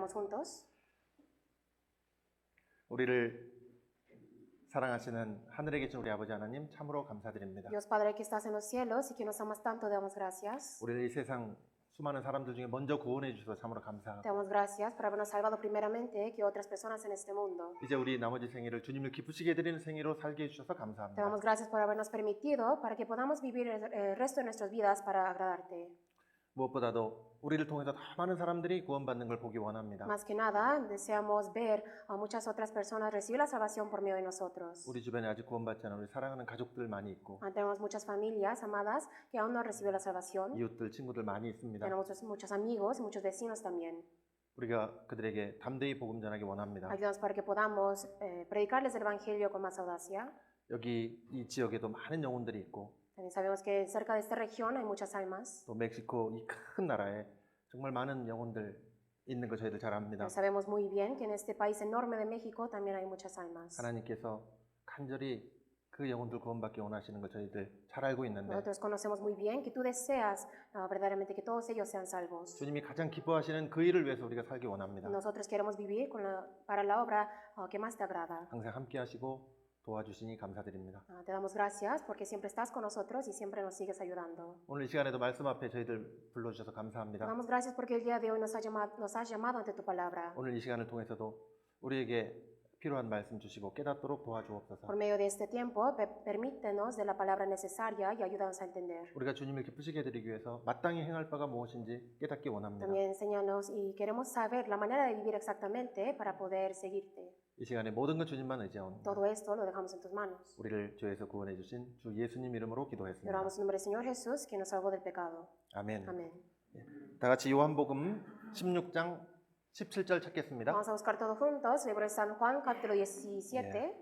Leamos juntos. 우리를 사랑하시는 하늘에 계신 우리 아버지 하나님 참으로 감사드립니다. Dios Padre que estás en los cielos y que nos amas tanto, te damos gracias. 우리를 이 세상 수많은 사람들 중에 먼저 구원해 주셔서 참으로 Te 감사하고 damos gracias por habernos salvado primeramente que otras personas en este mundo. 이제 우리 나머지 생일을 주님을 기쁘시게 해드리는 생일로 살게 해주셔서 Te 감사합니다. damos gracias por habernos permitido para que podamos vivir el resto de nuestras vidas para agradarte. 무엇보다도 우리를 통해서 더 많은 사람들이 구원받는 걸 보기 원합니다. Más que nada, deseamos ver a muchas otras personas recibir la salvación por medio de nosotros. 우리 주변에 아직 구원받지 않은 우리 사랑하는 가족들 많이 있고 Tenemos muchas familias amadas que aún no han recibido la salvación. 이웃들, 친구들 많이 있습니다. Tenemos muchos amigos y muchos vecinos también. 우리가 그들에게 담대히 복음 전하기 원합니다. Ayúdanos para que podamos predicarles el Evangelio con más audacia. 여기 이 지역에도 많은 영혼들이 있고 También sabemos que cerca de esta región hay muchas almas. 또 멕시코 이 큰 나라에 정말 많은 영혼들 있는 거 저희들 잘 압니다. Sabemos muy bien que en este país enorme de México también hay muchas almas. 하나님께서 간절히 그 영혼들 구원받기 원하시는 거 저희들 잘 알고 있는데 Nosotros conocemos muy bien que tú deseas verdaderamente que todos ellos sean salvos. 주님이 가장 기뻐하시는 그 일을 위해서 우리가 살기 원합니다. Nosotros queremos vivir para la obra que más te agrada. 항상 함께 하시고 도와주시니 감사드립니다. Te damos gracias porque siempre estás con nosotros y siempre nos sigues ayudando. 오늘 이 시간에도 말씀 앞에 저희들 불러주셔서 Te 감사합니다. damos gracias porque el día de hoy nos has llamado ante tu palabra. 오늘 이 시간을 통해서도 우리에게 필요한 말씀 주시고 깨닫도록 도와주옵소서. Por medio de este tiempo, permítenos de la palabra necesaria y ayúdanos a entender. 우리가 주님을 기쁘시게 해드리기 위해서 마땅히 행할 바가 무엇인지 깨닫기 원합니다. También enséñanos y queremos saber la manera de vivir exactamente para poder seguirte. 이 시간에 모든 것 주님만 의지하옵니다. Todo esto lo dejamos en tus manos. 우리를 죄에서 구원해 주신 주 예수님 이름으로 기도했습니다. Oramos en nombre del Señor Jesús, que nos salvó del pecado. 아멘. Amén. 다 같이 요한복음 16장 17절 찾겠습니다. Vamos a buscar todos juntos, libro de San Juan, capítulo 17,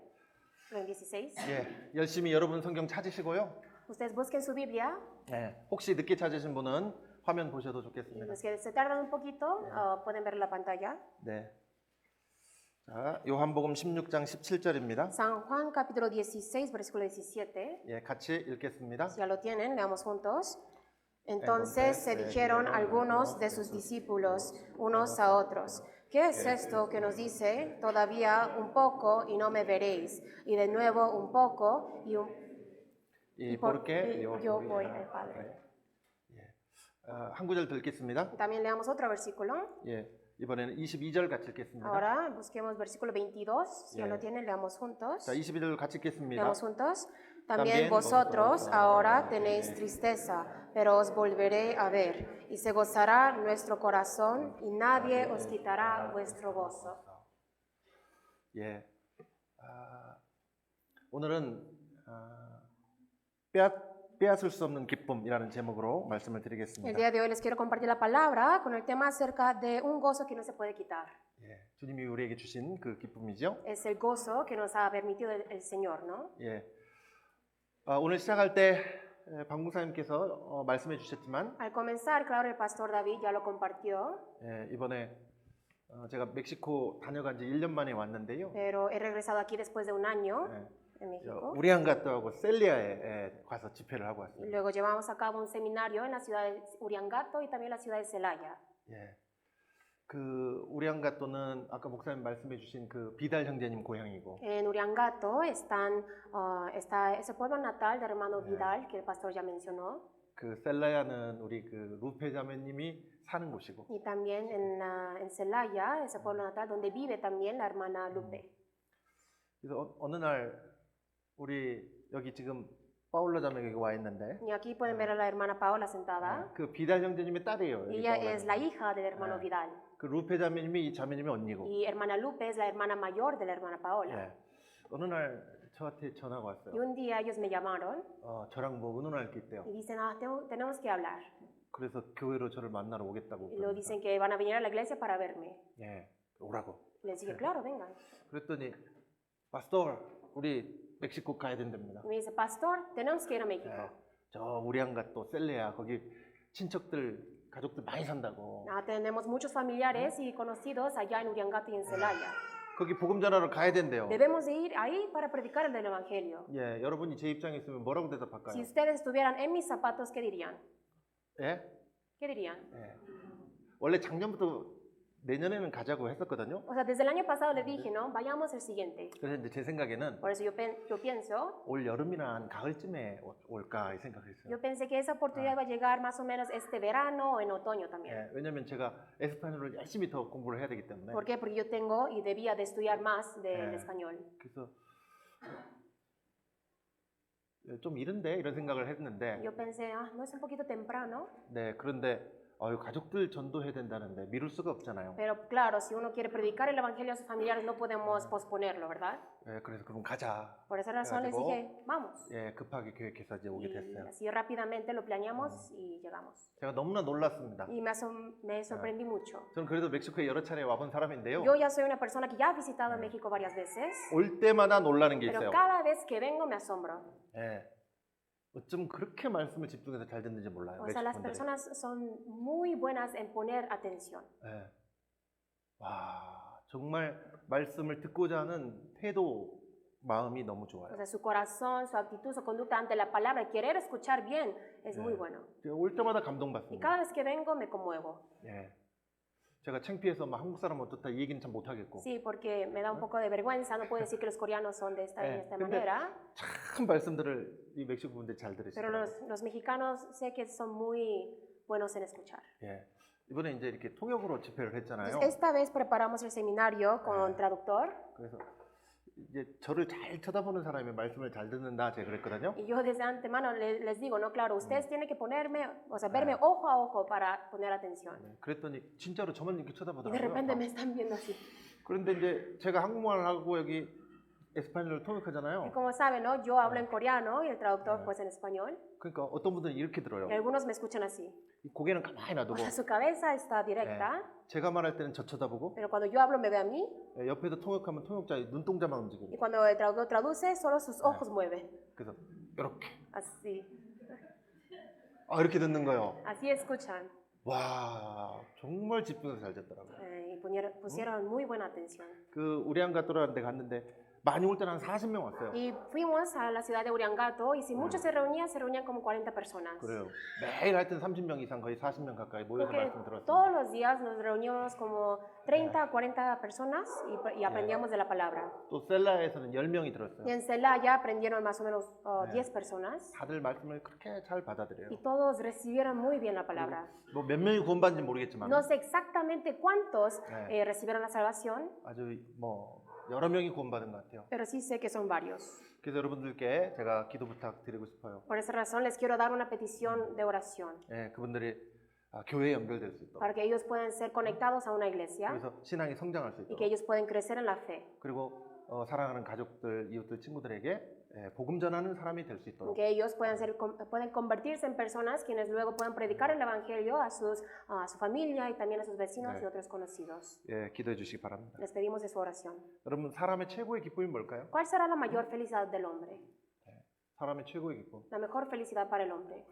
versículo 16. 예, 열심히 여러분 성경 찾으시고요. Ustedes busquen su Biblia. 혹시 늦게 찾으신 분은 화면 보셔도 좋겠습니다. Los que se tardan un poquito, pueden ver la pantalla. 네. 자, 요한복음 16장 17절입니다. San Juan, capítulo 16, versículo 17. 예, 같이 읽겠습니다. Si ya lo tienen, leamos juntos. Entonces se dijeron algunos de sus discípulos unos a otros: ¿Qué es esto que nos dice? Todavía un poco y no me veréis, y de nuevo un poco y porque yo voy al Padre. 한 구절 더 읽겠습니다. También leamos otro versículo. 예, 이번에는 22절 같이 읽겠습니다. Ahora busquemos versículo 22. Si ya lo tienen, leamos juntos. 자, 22절 같이 읽겠습니다. Leamos juntos. También vosotros ahora tenéis tristeza, pero os volveré a ver, y se gozará nuestro corazón, y nadie os quitará vuestro gozo. 예, 오늘은 빼앗을 수 없는 기쁨이라는 제목으로 말씀을 El 드리겠습니다. día de hoy les quiero compartir la palabra con el tema acerca de un gozo que no se puede quitar. 예, 주님이 우리에게 주신 그 기쁨이죠. Es el gozo que nos ha permitido el Señor, ¿no? 예, 오늘 시작할 때 박 목사님께서 말씀해 주셨지만 Al comenzar, claro, el pastor David ya lo compartió, 예, 이번에 제가 멕시코 다녀간 지 1년 만에 왔는데요. pero he regresado aquí después de un año 예, en México. 우리안가토하고 셀리아에 가서 집회를 하고 Y 왔습니다. luego llevamos a cabo un seminario en la ciudad de Uriangato y también la ciudad de Celaya. 예, 그 우리안가토는 아까 목사님 말씀해 주신 그 비달 형제님 고향이고 En Uriangato está ese pueblo natal del hermano Vidal, que el pastor ya mencionó, 그 셀라야는 우리 그 루페 자매님이 사는 곳이고 y también en Celaya, ese pueblo natal donde vive también la hermana Lupe. 그래서 어느 날 우리 여기 지금 파울라 자매가 여기 와 있는데 Y aquí pueden ver a la hermana Paola sentada. 그 비달 형제님의 딸이에요. 여기 Ella 파울라 es la 자매. hija del hermano Vidal. 그 루페 자매님이 이 자매님의 언니고 Y hermana Lupe es la hermana mayor de la hermana Paola. 예. 어느 날 저한테 전화가 Y 왔어요. un día ellos me llamaron 저랑 뭐 의논할 게 있대요. y dicen, tenemos que hablar. 그래서 교회로 저를 만나러 오겠다고 Y luego dicen que van a venir a la iglesia para verme. 예, 오라고. Y les dije, claro, vengan. 그랬더니 파스토 우리 멕시코 가야 된답니다. Y me dice, pastor, tenemos que ir a México. 예, 저 우리안가 또 셀레야 거기 친척들 가족들 많이 산다고. Tenemos muchos familiares y conocidos allá en Uriangato y en Celaya. 거기 복음 전하러 가야 된대요. Debemos de ir ahí para predicar el del Evangelio. 예, 여러분이 제 입장에 있으면 뭐라고 대답할까요? Si ustedes estuvieran en mis zapatos, ¿qué dirían? 예? ¿Qué dirían? 예. 원래 작년부터 내년에는 가자고 했었거든요. O sea, desde el año pasado le dije, no, vayamos el siguiente. 그래서 이제 제 생각에는 Por eso yo pienso, 올 여름이나 한 가을쯤에 올까 이 생각했어요. yo pensé que esa oportunidad va a llegar más o menos este verano o en otoño también. 예, 왜냐면 제가 에스파뇰을 열심히 더 공부를 해야 되기 때문에. ¿Por qué? Porque yo tengo y debía de estudiar más del español. 그래서 좀 이른데 이런 생각을 했는데. Yo pensé, no es un poquito temprano. 네, 그런데 가족들 전도해야 된다는데 미룰 수가 없잖아요. Pero claro, si uno quiere predicar el evangelio a sus familiares no podemos posponerlo, ¿verdad? 예, 그래서 그럼 가자. Por esa razón les 그래가지고, dije, vamos. 예, 급하게 계획해서 이제 오게 Y 됐어요. así rápidamente lo planeamos y llegamos. 제가 너무나 놀랐습니다. Y me sorprendí mucho. 저는 그래도 멕시코에 여러 차례 와본 사람인데요. Yo ya soy una persona que ya ha visitado México varias veces, 올 때마다 놀라는 게 pero 있어요. cada vez que vengo me asombro. 예. 어쩜 그렇게 말씀을 집중해서 잘 듣는지 몰라요. O sea, las 멕시코 분들이. personas son muy buenas en poner atención. 예. 와, 정말 말씀을 듣고자 하는 태도, 마음이 너무 O 좋아요. sea, su corazón, su actitud, su conducta ante la palabra, querer escuchar bien es muy bueno. 제가 올 때마다 Y 감동받습니다. cada vez que vengo me conmuevo. 예. 제가 창피해서 막 한국 사람 어떻다 이 얘기는 참 못하겠고. Sí, porque me da un poco de vergüenza, no puedo decir que los coreanos son de esta 근데 manera, 참 말씀들을 이 멕시코 분들 잘 pero 들으시더라고요. los mexicanos sé que son muy buenos en escuchar. 예. 이번에 이제 이렇게 통역으로 집회를 했잖아요. Entonces, esta vez preparamos el seminario con traductor 그래서 이제 저를 잘 쳐다보는 사람이 말씀을 잘 듣는다 제가 그랬거든요. y yo desde antemano les digo, no, claro, ustedes tienen que ponerme, o sea, verme ojo a ojo para poner atención. 그랬더니 진짜로 저만 이렇게 Y de 쳐다보더라고요. repente me están viendo así. 그런데 이제 제가 한국말 하고 여기 에스파뇰을 Y 통역하잖아요. como saben, ¿no? Yo hablo en coreano y el traductor pues en español. 그러니까 어떤 분들은 이렇게 들어요. Y algunos me escuchan así. 이 고개는 가만히 O 놔두고 sea, su cabeza está directa, 제가 말할 때는 저 쳐다보고 pero cuando yo hablo me ve a mí. 옆에서 통역하면 통역자의 눈동자만 움직이고 Y cuando el traductor traduce, solo sus ojos mueve. 그래서 이렇게 Así. 이렇게 듣는 거예요. Así escuchan. 와 정말 집중해서 잘 듣더라고요. Y pusieron muy buena atención. 그 우리안가토라는 데 갔는데 많이 올 때는 한 40명 왔어요. Y fuimos a la ciudad de Uriangato y si muchos se reunían como 40 personas. 그래요. 매일 하여튼 30명 이상 거의 40명 가까이 모여서 Porque 말씀 들었어요. todos los días nos reuníamos como 30, 40 personas y aprendíamos de la palabra. 또 셀라에서는 10명이 들었어요. Y en Celaya aprendieron más o menos 10 personas 다들 말씀을 그렇게 잘 받아들여요. y todos recibieron muy bien la palabra. 뭐 몇 명이 구원받는지 모르겠지만 No sé exactamente cuántos recibieron la salvación, 아주 뭐 여러 명이 구원받은 것 같아요. pero sí sé que son varios. 그래서 여러분들께 제가 기도 부탁드리고 싶어요. Por esa razón les quiero dar una petición de oración 예, 그분들이 교회에 연결될 수 있도록. para que ellos puedan ser conectados a una iglesia 그래서 신앙이 성장할 수 y que 있도록. ellos puedan crecer en la fe. 그리고 사랑하는 가족들, 이웃들, 친구들에게 복음 전하는 사람이 될 수 있도록. Que ellos pueden convertirse en personas quienes luego puedan predicar el evangelio a su familia y también a sus vecinos y otros conocidos. 예, 기도해 주시기 바랍니다. Les pedimos de su oración. 여러분 사람의 최고의 기쁨이 뭘까요? ¿Cuál será la mayor felicidad del hombre? 사람의 최고의 기쁨. La mejor felicidad para el hombre.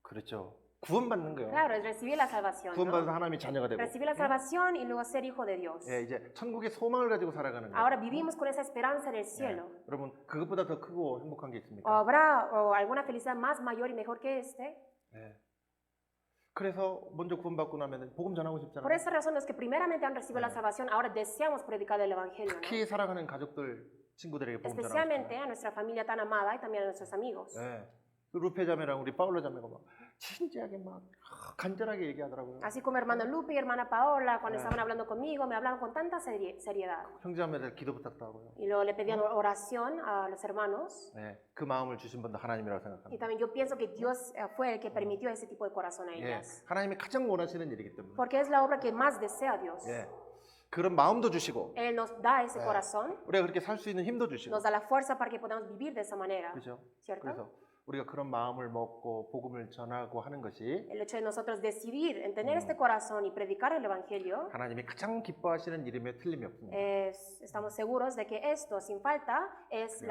그렇죠. 구원받는 거예요. Claro, es recibir la salvación, 구원받아서 ¿no? 하나님의 자녀가 되고. Recibir la salvación y luego ser hijo de Dios. 예, 이제 천국의 소망을 가지고 살아가는 거예요. Ahora vivimos con esa esperanza en el cielo. 여러분 그것보다 더 크고 행복한 게 있습니까? ¿Habrá alguna felicidad más mayor y mejor que este? 예. 그래서 먼저 구원받고 나면 복음 전하고 Por 싶잖아요. esa razón, los que primeramente han recibido la salvación, ahora deseamos predicar el evangelio, ¿no? 특히 사랑하는 가족들, 친구들에게 복음 전하고 Especialmente 싶어요. a nuestra familia tan amada y también a nuestros amigos. 예. 그 루페 자매랑 우리 파울로 자매가 막 진지하게 막 간절하게 얘기하더라고요. Así como hermano Lupe y hermana Paola, cuando estaban hablando conmigo, me hablaban con tanta seriedad. 형제자매들 기도 부탁도 하고요. Y luego le pedían oración a los hermanos. 예. 그 마음을 주신 분도 하나님이라고 Y 생각합니다. también yo pienso que Dios fue el que permitió ese tipo de corazón a 예. ellas. 하나님이 가장 원하시는 일이기 때문에. Porque es la obra que más desea Dios. 예. 그런 마음도 주시고 Él nos da ese corazón, 우리가 그렇게 살 수 있는 힘도 주시고. nos da la fuerza para que podamos vivir de esa manera. 그렇죠? ¿Cierto? 그래서 우리가 그런 마음을 먹고 복음을 전하고 하는 것이 El hecho de nosotros decidir en tener este corazón y predicar el Evangelio, 하나님이 가장 기뻐하시는 일임에 틀림이 없습니다. estamos seguros de que esto, sin falta, es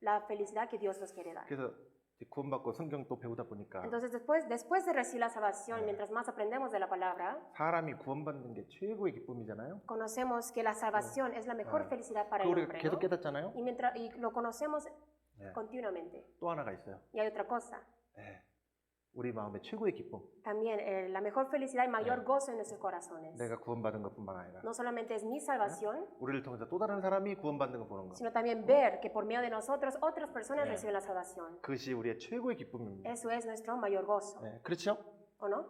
la felicidad que Dios nos quiere dar. 그래서 이제 구원받고 성경 또 배우다 보니까 Entonces, después de recibir la salvación, mientras más aprendemos de la palabra, 사람이 구원받는 게 최고의 기쁨이잖아요. conocemos que la salvación es la mejor felicidad para el 그거 우리가 hombre, 계속 ¿no? 깨닫잖아요. Y lo conocemos continuamente. 또 하나가 있어요. Y hay otra cosa. 예. 우리 마음의 최고의 기쁨. También la mejor felicidad y mayor 네. gozo en nuestros corazones. 내가 구원받은 것뿐만 아니라 No solamente es mi salvación, 우리를 통해서 또 다른 사람이 구원받는 거 보는 거. sino también ver que por medio de nosotros otras personas 네. reciben la salvación. 그것이 우리의 최고의 기쁨입니다. Eso es nuestro mayor gozo, 네, 그렇죠? ¿o no?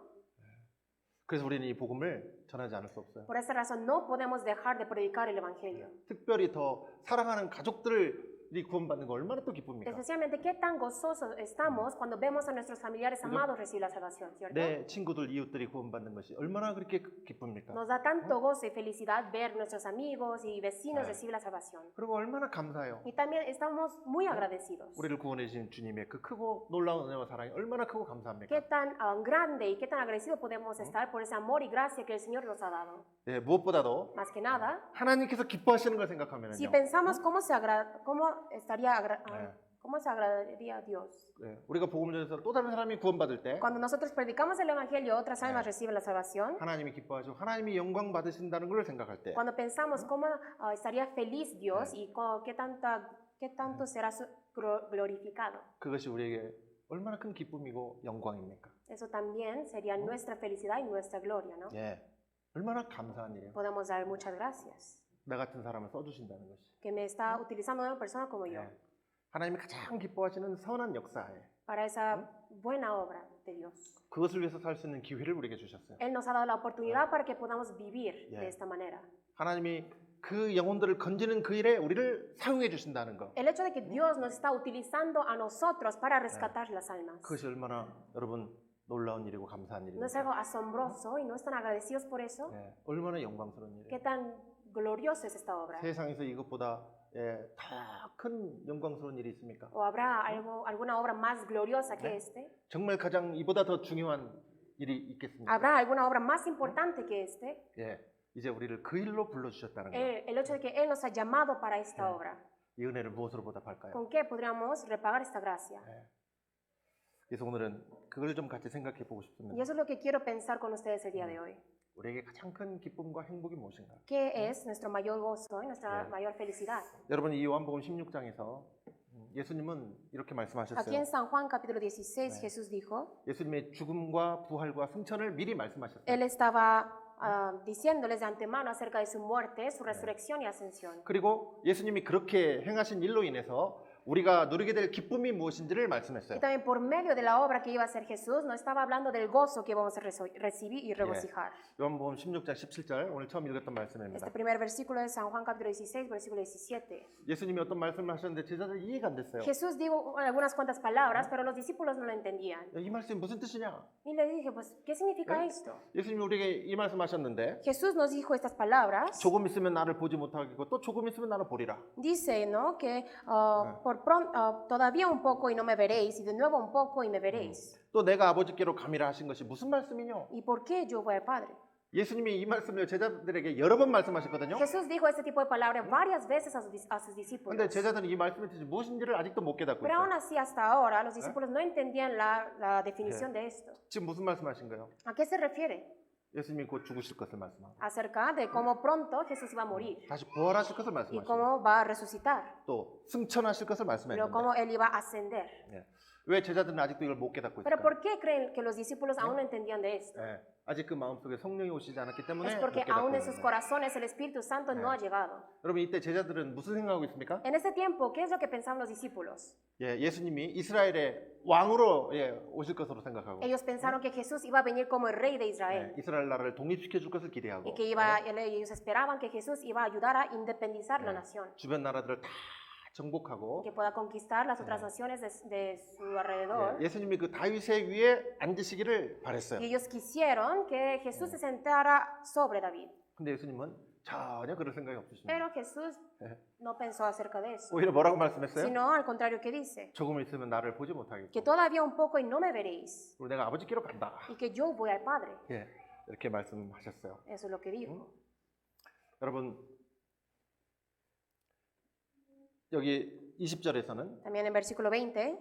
그래서 우리는 이 복음을 전하지 않을 수 없어요. Por esta razón no podemos dejar de predicar el Evangelio. 특별히 더 사랑하는 가족들이 구원받는 거 얼마나 또 기쁩니까? Especialmente qué tan gozosos estamos cuando vemos a nuestros familiares amados recibir la salvación, ¿cierto? 내 친구들, 이웃들이 구원받는 것이 얼마나 그렇게 기쁩니까? Nos da tanto gozo y felicidad ver nuestros amigos y vecinos 네. recibir la salvación. 그리고 얼마나 감사해요. Y también estamos muy agradecidos. 우리를 구원해 주신 주님의 그 크고 놀라운 은혜와 사랑이 얼마나 크고 감사합니까? Qué tan grande y qué tan agradecidos podemos estar por ese amor y gracia que el Señor nos ha dado. 네, 무엇보다도 Más que nada, 하나님께서 기뻐하시는 걸 생각하면요. si pensamos cómo se 네. agradaría a Dios. 네, 우리가 복음을 전해서 또 다른 사람이 구원받을 때 Cuando nosotros predicamos el Evangelio, otras almas reciben la salvación. 하나님이 기뻐하시고 하나님이 영광 받으신다는 걸 생각할 때 Cuando pensamos cómo estaría feliz Dios y qué tanto será glorificado. 그것이 우리에게 얼마나 큰 기쁨이고 영광입니까? Eso también sería nuestra felicidad y nuestra gloria, ¿no? 예, 얼마나 감사한 일이에요. Podemos dar muchas gracias. 나 같은 사람을 써주신다는 것이. Que me está utilizando una persona como yo 예, 하나님이 가장 기뻐하시는 선한 역사에 para esa buena obra de Dios. 그것을 위해서 살 수 있는 기회를 우리에게 주셨어요. Él nos ha dado la oportunidad para que podamos vivir de esta manera. 하나님이 그 영혼들을 건지는 그 일에 우리를 사용해 주신다는 거. El hecho de que Dios nos está utilizando a nosotros para rescatar las almas. 그것이 얼마나 여러분 놀라운 일이고 감사한 ¿No es 일입니까? algo asombroso y no están agradecidos por eso? 예, 얼마나 영광스러운 ¿Qué 일이에요. tan gloriosa es esta obra? 세상에서 이것보다 더 큰 영광스러운 일이 있습니까? ¿O habrá alguna obra más gloriosa que este? 정말 가장 이보다 더 중요한 일이 있겠습니까? ¿Habrá alguna obra más importante que este? 예, 이제 우리를 그 일로 불러주셨다는 거. El hecho de que Él nos ha llamado para esta obra. 이 은혜를 무엇으로 보답할까요? ¿Con qué podríamos repagar esta gracia? 그래서 오늘은 그걸 좀 같이 생각해 보고 싶습니다. Y eso es lo que quiero pensar con ustedes el día de hoy. 우리에게 가장 큰 기쁨과 행복이 무엇인가? ¿Qué es nuestro mayor gozo y nuestra mayor felicidad? 여러분 이 요한복음 16장에서 예수님은 이렇게 Aquí 말씀하셨어요. en San Juan capítulo 16 Jesús dijo, 예수님의 죽음과 부활과 승천을 미리 말씀하셨어요. Él estaba diciéndoles de antemano acerca de su muerte, su resurrección y ascensión. 그리고 예수님이 그렇게 행하신 일로 인해서 우리가 누리게 될 기쁨이 무엇인지를 Y 말씀했어요. también por medio de la obra que iba a hacer Jesús, no estaba hablando del gozo que vamos a recibir y regocijar. 요한복음 16장 17절 오늘 처음 읽었던 말씀입니다. Este primer versículo de San Juan capítulo 16, versículo 17. 예수님이 어떤 말씀을 하셨는데 제자들 이해가 안 됐어요. Jesús dijo algunas cuantas palabras, pero los discípulos no lo entendían. 야, 이 말씀이 무슨 뜻이냐? Y le dije, pues, ¿qué significa esto? 예수님이 우리에게 이 말씀하셨는데 Jesús nos dijo estas palabras. 조금 있으면 나를 보지 못하겠고 또 조금 있으면 나를 보리라. Dice, ¿no? Que todavía un poco y no me veréis, y de nuevo un poco y me veréis. 또 내가 아버지께로 가미라 하신 것이 무슨 말씀이뇨? ¿Y por qué yo voy al Padre? 예수님이 이 말씀을 제자들에게 여러 번 말씀하셨거든요. Jesús dijo este tipo de palabras varias veces a sus discípulos. 근데 제자들은 이 말씀의 뜻이 무엇인지를 아직도 못 깨닫고 Pero aún 있어요. así, hasta ahora, los discípulos no entendían la definición de esto. 지금 무슨 말씀하신 거예요? ¿A qué se refiere? 예수님이 곧 죽으실 것을 말씀하고 Acerca de cómo pronto Jesús iba a morir 다시 부활하실 것을 y 말씀하시고 cómo va a resucitar, 또 승천하실 것을 pero 말씀했는데 cómo Él iba a ascender. 왜 제자들은 아직도 이걸 못 깨닫고 Pero 있을까요? ¿por qué creen que los discípulos aún no entendían de esto? 아직 그 마음속에 성령이 오시지 않았기 때문에 Es 못 porque 깨닫고 aún en 있는 sus 거예요. corazones el Espíritu Santo no ha llegado. 여러분 이때 제자들은 무슨 생각하고 있습니까? En este tiempo, ¿qué es lo que pensaban los discípulos? 예수님이 이스라엘의 왕으로 오실 것으로 생각하고 Ellos pensaron que Jesús iba a venir como el rey de Israel 이스라엘 나라를 독립시켜 줄 것을 기대하고 y que ellos esperaban que Jesús iba a ayudar a independizar la nación, 주변 나라들을 다 정복하고 que pueda conquistar las otras naciones de su alrededor. 예수님이 그 다윗의 위에 앉으시기를 바랬어요. Y ellos quisieron que Jesús se sentara sobre David. 근데 예수님은 전혀 그럴 생각이 없으십니다. Pero Jesús no pensó acerca de eso, 오히려 뭐라고 말씀했어요? sino al contrario que dice, 조금 있으면 나를 보지 못하겠고 que todavía un poco y no me veréis, 그리고 내가 아버지께로 간다. y que yo voy al Padre. 이렇게 말씀하셨어요. Eso es lo que dijo. 여러분 여기 20절에서는 También en versículo 20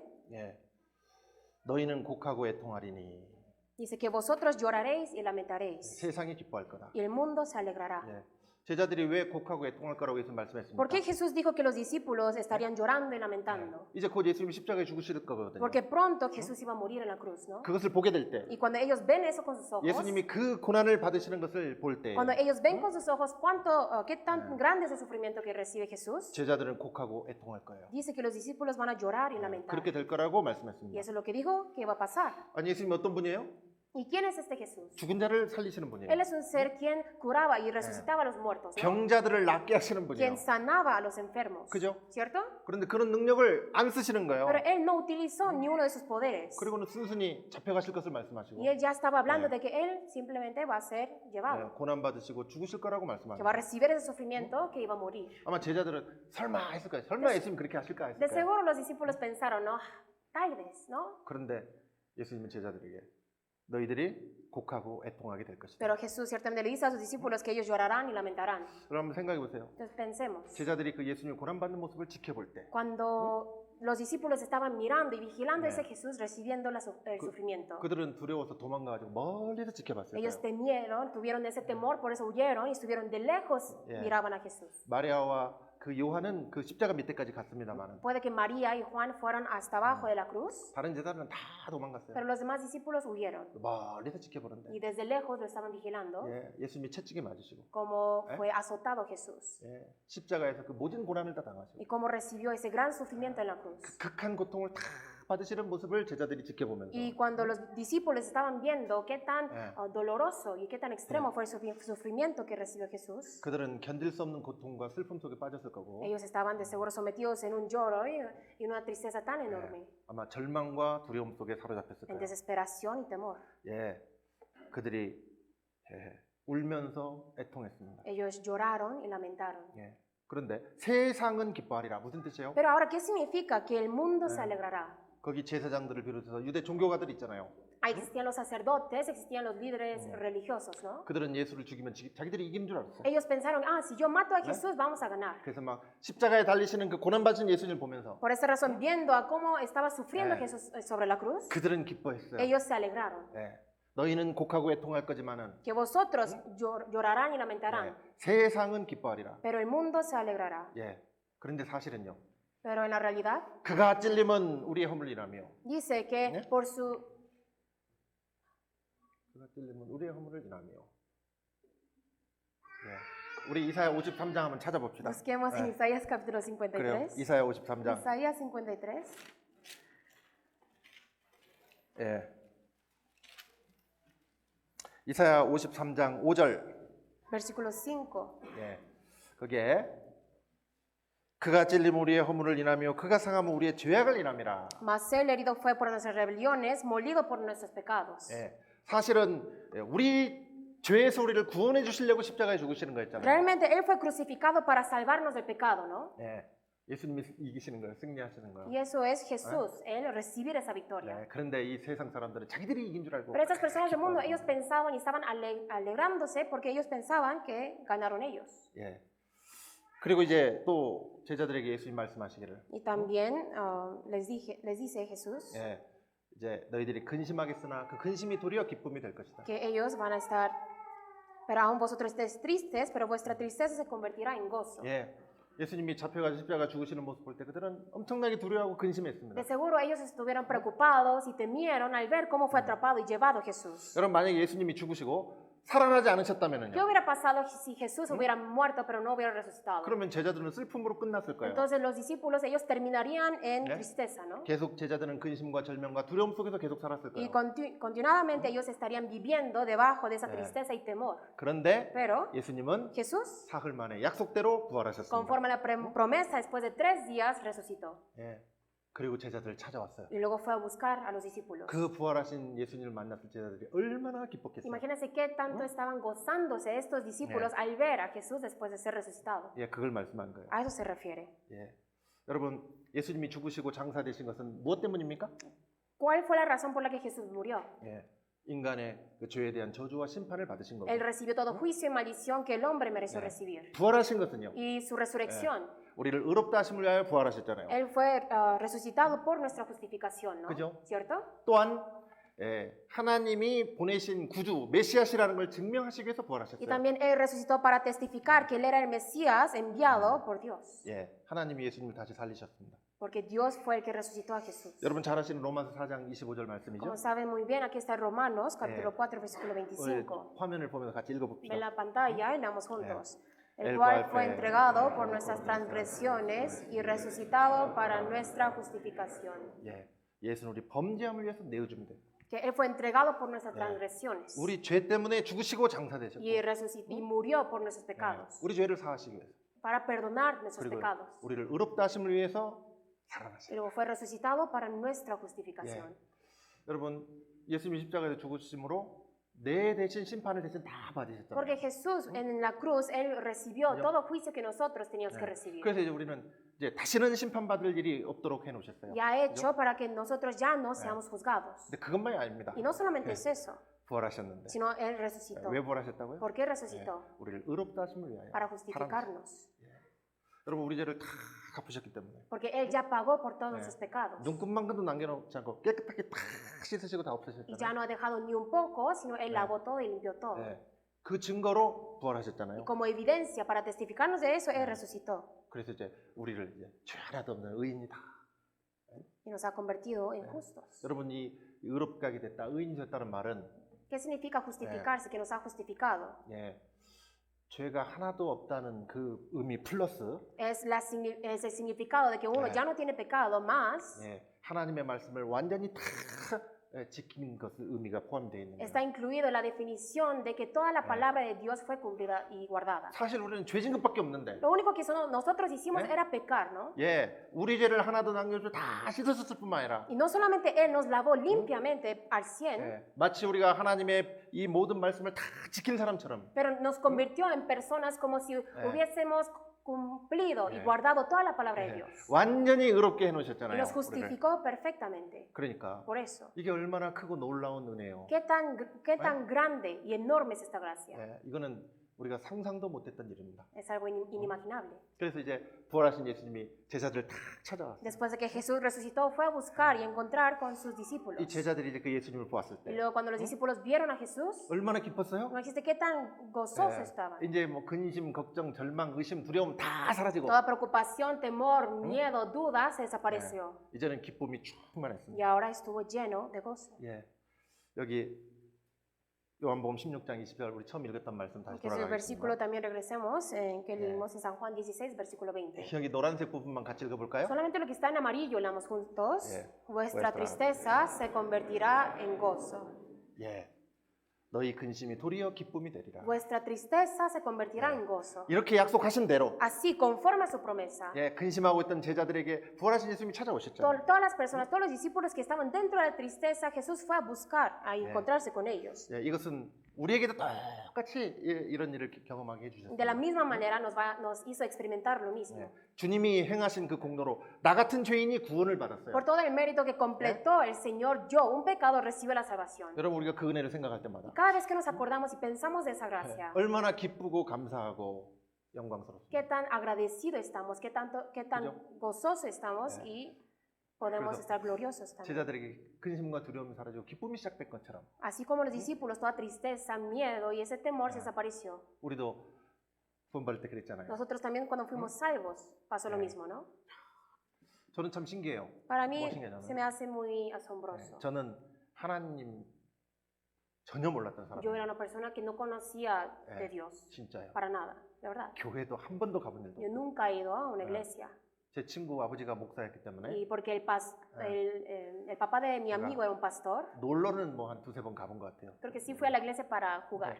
너희는 곡하고 애통하리니 dice que vosotros lloraréis y lamentaréis, 세상이 기뻐할 거다. y el mundo se alegrará. 제자들이 왜 곡하고 애통할 거라고 예수님 말씀했습니까? ¿Por qué Jesús dijo que los discípulos estarían llorando y lamentando? 이제 곧 예수님이 십자가에 죽으실 거거든요. Porque pronto Jesús iba a morir en la cruz, ¿no? 그것을 보게 될 때, Y cuando ellos ven eso con sus ojos, 예수님이 그 고난을 받으시는 것을 볼 때, cuando ellos ven con sus ojos qué tan grande es el sufrimiento que recibe Jesús, 제자들은 곡하고 애통할 거예요. dice que los discípulos van a llorar y lamentar. 그렇게 될 거라고 Y 말씀했습니다. eso es lo que dijo que iba a pasar. 아니 예수님이 어떤 분이에요? ¿Y quién es este Jesús? 죽은 자를 살리시는 분이에요. Él es un ser quien curaba y resucitaba a los muertos, ¿no? 병자들을 낫게 하시는 분이에요. Quien sanaba a los enfermos, 그죠? ¿cierto? 그런데 그런 능력을 안 쓰시는 거예요. Pero él no utilizó ni uno de sus poderes. 그리고는 순순히 잡혀가실 것을 말씀하시고 Y él ya estaba hablando de que él simplemente va a ser llevado, 고난 받으시고 죽으실 거라고 que va a 말씀하시고 recibir ese sufrimiento, que iba a morir. 아마 제자들은 설마 했을 거예요. 설마 예수님 그렇게 하실까 De 했을 거예요. seguro los discípulos pensaron, no, tal vez, ¿no? 그런데 예수님은 제자들에게 너희들이 곡하고 애통하게 될 것이다. Pero Jesús ciertamente le dice a sus discípulos que ellos llorarán y lamentarán. 여러분 생각해 보세요. Entonces pensemos, 제자들이 그 예수님 고난 받는 모습을 지켜볼 때 cuando los discípulos estaban mirando y vigilando a ese Jesús recibiendo el sufrimiento, 그들은 두려워서 도망가가지고 멀리서 지켜봤을 ellos 거예요. temieron, tuvieron ese temor, por eso huyeron y estuvieron de lejos, miraban a Jesús. 마리아와 그 요한은 그 십자가 밑에까지 갔습니다만 Puede que María y Juan fueran hasta abajo de la cruz, 다른 제자들은 다 도망갔어요. pero los demás discípulos huyeron 멀리서 지켜보는데 y desde lejos lo estaban vigilando, 예수님이 채찍에 맞으시고 como fue azotado Jesús 십자가에서 그 모든 고난을 다 당하시고 y cómo recibió ese gran sufrimiento en la cruz. 극한 고통을 다 받으시는 모습을 제자들이 지켜보면서 Y cuando los discípulos estaban viendo qué tan doloroso y qué tan extremo fue el sufrimiento que recibió Jesús, 그들은 견딜 수 없는 고통과 슬픔 속에 빠졌을 거고 ellos estaban de seguro sometidos en un lloro y una tristeza tan enorme, 아마 절망과 두려움 속에 사로잡혔을 en 거예요. desesperación y temor. 그들이 울면서 애통했습니다. Ellos lloraron y lamentaron. 그런데 세상은 기뻐하리라 무슨 뜻이에요? Pero ahora, ¿qué significa que el mundo se alegrará? 거기 제사장들을 비롯해서 유대 종교가들 있잖아요. Ahí existían los sacerdotes, existían los líderes religiosos, ¿no? 그들은 예수를 죽이면 자기들이 이기는 줄 알았어요. Ellos pensaron, si yo mato a Jesús, vamos a ganar. 그래서 막 십자가에 달리시는 그 고난받으신 예수님을 보면서 Por esa razón, viendo a cómo estaba sufriendo Jesús sobre la cruz, 그들은 기뻐했어요. ellos se alegraron. 너희는 곡하고 애통할 거지만은 Que vosotros llorarán y lamentarán, 세상은 기뻐하리라. pero el mundo se alegrará. 그런데 사실은요. Pero en la realidad, 그가 찔림은 우리의 허물이라며. dice que por su 그가 찔림은 우리의 허물을 인하며. 우리 이사야 53장 한번 찾아봅시다. busquemos en Isaías capítulo 그래요. 53. 이사야 53장. Isaías 53. 이사야 53장 5절. Versículo 5. 거기에 그가 찔림 우리의 허물을 인하며 그가 상함은 우리의 죄악을 인함이라. Mas él herido fue por nuestras rebeliones, molido por nuestros pecados. 사실은 우리 죄에서 우리를 구원해 주시려고 십자가에 죽으시는 거였잖아요. Realmente él fue crucificado para salvarnos del pecado, ¿no? 예수님이 이기시는 거예요. 승리하시는 거예요. Y eso es Jesús, él recibir esa victoria. 그런데 이 세상 사람들은 자기들이 이긴 줄 알고 Pero estas personas del mundo, ellos pensaban y estaban alegrándose porque ellos pensaban que ganaron ellos. 그리고 이제 또 제자들에게 예수님 말씀하시기를 Y también les dice Jesús 이제 너희들이 근심하겠으나 그 근심이 도리어 기쁨이 될 것이다. que ellos van a estar, pero aún vosotros estéis tristes, pero vuestra tristeza se convertirá en gozo. 예수님이 잡혀가지고 십자가 죽으시는 모습 볼 때 그들은 엄청나게 두려워하고 근심했습니다. De seguro ellos estuvieron preocupados y temieron al ver cómo fue atrapado y llevado Jesús. 여러분 만약에 예수님이 죽으시고 살아나지 ¿Qué 않으셨다면요. hubiera pasado si Jesús hubiera muerto pero no hubiera resucitado? 그러면 제자들은 슬픔으로 끝났을 거예요. Entonces los discípulos ellos terminarían en tristeza, ¿no? 계속 제자들은 근심과 절망과 두려움 속에서 계속 살았을 Y 거예요. continuadamente ellos estarían viviendo debajo de esa tristeza y temor. 그런데 Pero 예수님은 Jesús, 사흘 만에 약속대로 부활하셨습니다. conforme a la promesa, después de 3 días resucitó. 그리고 제자들을 찾아왔어요. Y luego fue a buscar a los discípulos. 그 부활하신 예수님을 만났을 제자들이 얼마나 기뻤겠어요. Imagínense qué tanto estaban gozándose estos discípulos al ver a Jesús después de ser resucitado. 그걸 말씀한 거예요. A eso se refiere. 여러분 예수님이 죽으시고 장사되신 것은 무엇 때문입니까? ¿Cuál fue la razón por la que Jesús murió? 인간의 그 죄에 대한 저주와 심판을 받으신 거고. Él recibió todo juicio y maldición que el hombre mereció recibir. 부활하신 것은요. Y su resurrección, 우리를 의롭다 하심을 위하여 부활하셨잖아요. él fue resucitado por nuestra justificación, ¿no? 그죠? ¿Cierto? 또한 하나님이 보내신 구주 메시아시라는 걸 증명하시기 위해서 Y 부활하셨어요. también Él resucitó para testificar que Él era el Mesías enviado por Dios. 하나님이 예수님을 다시 살리셨습니다. Porque Dios fue el que resucitó a Jesús. 여러분 잘 아시는 로마서 4장 25절 말씀이죠. Como saben muy bien, aquí está Romanos, capítulo 4, versículo 25. 화면을 보면서 같이 읽어봅시다. En la pantalla y leamos juntos. El El cual cual fue fue entregado por nuestras transgresiones y resucitado para nuestra justificación. 예수는 우리 범죄함을 위해서 내어주면 돼요. Que Él fue entregado por nuestras transgresiones 우리 죄 때문에 죽으시고 장사되셨고 y murió por nuestros pecados. 우리 죄를 사하시기 위해서 Para perdonar nuestros 그리고 pecados. 우리를 의롭다 하심을 위해서 Y 살아나셨어요. luego fue resucitado para nuestra justificación. 여러분 예수님이 십자가에서 죽으심으로 내 대신 심판을 대신 다 받으셨잖아요. Porque Jesús en la cruz, Él recibió todo juicio que nosotros teníamos que recibir. 그래서 이제 우리는 이제 다시는 심판받을 일이 없도록 해놓으셨어요. Y ha hecho para que nosotros ya no seamos juzgados. 근데 그것만이 아닙니다. Y no solamente es eso, 부활하셨는데 sino Él resucitó. 왜 부활하셨다고요? ¿Por qué resucitó? 우리를 의롭다 하심을 위하여 Para 살아나셨어요. justificarnos. 여러분 우리 죄를 다 갚으셨기 때문에 Porque Él ya pagó por todos nuestros pecados. 눈금만큼도 남겨놓지 않고 깨끗하게 다 씻으시고 다 Y ya 없애셨잖아요. no ha dejado ni un poco, sino Él lavó todo y limpió todo. 그 증거로 부활하셨잖아요. Y como evidencia para testificarnos de eso, Él resucitó. 그래서 이제 우리를 이제 죄 하나도 없는 의인이다. Y nos ha convertido en justos. 여러분이 의롭게 하게 됐다, 의인이 됐다는 말은 ¿Qué significa justificarse? Que nos ha justificado. 죄가 하나도 없다는 그 의미 플러스 Es el significado de que uno ya no tiene pecado, más 하나님의 말씀을 완전히 다 지킨 것의 의미가 포함되어 있는 거예요. está incluido en la definición de que toda la palabra de Dios fue cumplida y guardada. 사실 우리는 죄진 것밖에 없는데 Lo único que nosotros hicimos era pecar, ¿no? 우리 죄를 하나도 남겨주고 다 씻었을 뿐만 아니라 Y no solamente Él nos lavó limpiamente al 100, 마치 우리가 하나님의 이 모든 말씀을 다 지킨 사람처럼 pero nos convirtió en personas como si hubiésemos cumplido y guardado toda la palabra de Dios. 완전히 의롭게 Y 해놓으셨잖아요. nos 우리를. justificó perfectamente. 그러니까 Por eso. 이게 얼마나 크고 놀라운 은혜예요. ¿Qué tan grande y enorme es esta gracia? 이거는 우리가 상상도 못했던 일입니다. Es algo inimaginable. 그래서 이제 부활하신 예수님이 제자들을 다 찾아왔어요. Después de que Jesús resucitó, fue a buscar y encontrar con sus discípulos. 이 제자들이 이제 그 예수님을 보았을 Y 때 luego cuando los discípulos vieron a Jesús, 얼마나 기뻤어요? no existe qué tan gozosos estaban. 이제 뭐 근심, 걱정, 절망, 의심, 두려움 다 사라지고 Toda preocupación, temor, miedo, duda se desapareció. 이제는 기쁨이 충만했습니다. Y ahora estuvo lleno de gozo. 여기 요한복음 16장 20절 우리 처음 읽었던 말씀 다시 Que es el versículo 돌아가겠습니다. también regresemos, que leímos en San Juan 16, versículo 20. 여기 노란색 부분만 같이 읽어볼까요? Solamente lo que está en amarillo leamos juntos. Vuestra Vuestra tristeza se convertirá en gozo. 너희 근심이 도리어 기쁨이 되리라. Vuestra tristeza se convertirá en gozo. 이렇게 약속하신 대로 Así, conforme a su promesa, 근심하고 있던 제자들에게 부활하신 예수님이 찾아오셨죠. todas las personas, todos los discípulos que estaban dentro de la tristeza, Jesús fue a buscar, a encontrarse con ellos. 이것은 우리에게도 똑같이 이런 일을 경험하게 해주셨어요. De la misma manera nos hizo experimentar lo mismo. 주님이 행하신 그 공로로 나 같은 죄인이 구원을 받았어요. Por todo el mérito que completó el Señor, yo, un pecador, recibe la salvación. 여러분 우리가 그 은혜를 생각할 때마다 Cada vez que nos acordamos y pensamos de esa gracia, 얼마나 기쁘고 감사하고 영광스럽습니다. qué tan agradecido estamos, qué tan gozoso estamos y podemos estar gloriosos también. 제자들에게 근심과 두려움이 사라지고 기쁨이 시작된 것처럼 Así como los discípulos, toda tristeza, miedo y ese temor se desapareció. 우리도 구원받을 때 그랬잖아요. Nosotros también cuando fuimos salvos pasó lo mismo, ¿no? 저는 참 신기해요. Para mí 뭐 신기하잖아요. se me hace muy asombroso. 저는 하나님 전혀 몰랐던 Yo 사람이에요. era una persona que no conocía de Dios, 진짜요. para nada, de verdad. 교회도 한 번도 가본 일도 Yo 없고. nunca he ido a una iglesia. 제 친구 아버지가 목사였기 때문에 Y porque el papá de mi amigo era un pastor, 놀러는 뭐 한 두세 번 가본 것 같아요. creo que sí fui a la iglesia para jugar.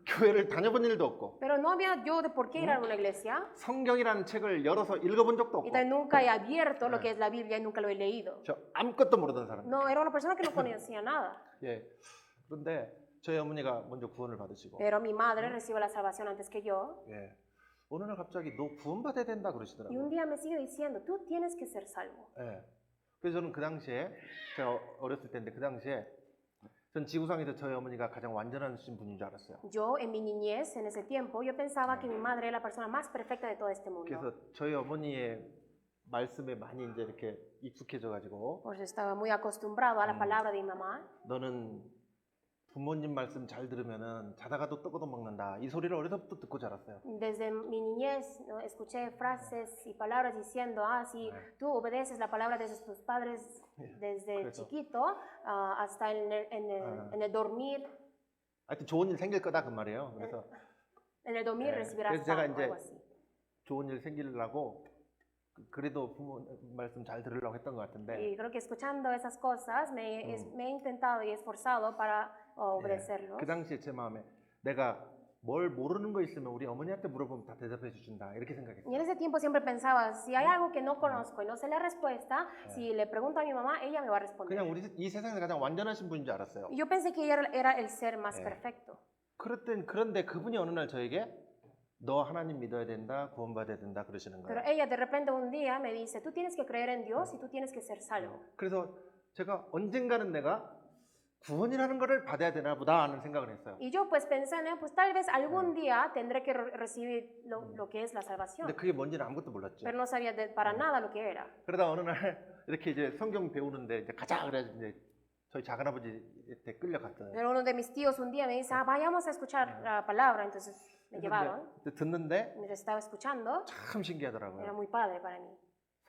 교회를 다녀본 일도 없고 Pero no había yo de por qué ir a una iglesia. 성경이라는 책을 열어서 읽어본 적도 Y 없고 también nunca he abierto lo que es la Biblia y nunca lo he leído. 저 아무것도 모르던 사람. No, era una persona que no conocía nada. 그런데 저희 어머니가 먼저 구원을 받으시고 Pero mi madre recibió la salvación antes que yo. 어느 날 갑자기 너 구원받아야 된다 Y un 그러시더라고요. día me sigue diciendo, tú tienes que ser salvo. 그래서 저는 그 당시에 제가 어렸을 때인데 그 당시에 전 지구상에서 저희 어머니가 가장 완전하신 분인 줄 알았어요. Yo en mi niñez, en ese tiempo, yo pensaba que mi madre era la persona más perfecta de todo este mundo. 그래서 저희 어머니의 말씀에 많이 이제 이렇게 익숙해져가지고 Por eso estaba muy acostumbrado a la palabra de mi mamá. 너는 부모님 말씀 잘 들으면은 자다가도 떡 얻어 먹는다. 이 소리를 어려서부터 듣고 자랐어요. Desde mi niñez, ¿no? Escuché frases y palabras diciendo, si tú obedeces la palabra de tus padres desde 그래서- chiquito hasta en el dormir, 하여튼 좋은 일 생길 거다 그 말이에요. 그래서 en el dormir recibirás 그래서 제가 algo, 이제 algo así. 좋은 일 생기려고 그래도 부모 말씀 잘 들으려고 했던 것 같은데 Y creo que escuchando esas cosas me he intentado y esforzado para obedecerlos. 그 당시에 제 마음에 내가 뭘 모르는 거 있으면 우리 어머니한테 물어보면 다 대답해 주신다 이렇게 Y 생각했어요. en ese tiempo siempre pensaba, si hay algo que no conozco y no sé la respuesta, si le pregunto a mi mamá, ella me va a responder. 그냥 우리 이 세상에서 가장 완전하신 분인 줄 알았어요. Y yo pensé que ella era el ser más perfecto. 그런데 그분이 어느 날 저에게 너 하나님 믿어야 된다, 구원받아야 된다 그러시는 Pero 거예요. ella de repente un día me dice, tú tienes que creer en Dios y tú tienes que ser salvo. 그래서 제가 언젠가는 내가 구원이라는 거를 받아야 되나 보다 하는 생각을 했어요. Y yo pues pensé, pues tal vez algún día tendré que recibir lo que es la salvación. 근데 그게 뭔지는 아무것도 몰랐죠. Pero no sabía para nada lo que era. 그러다 어느 날 이렇게 이제 성경 배우는데 이제 가자 그래서 이제 저희 작은아버지한테 끌려갔어요. Pero uno de mis tíos un día me dice, vayamos a escuchar la palabra. Entonces me llevaron. 이제 듣는데 Mientras estaba escuchando, 참 era 신기하더라고요. muy padre para mí.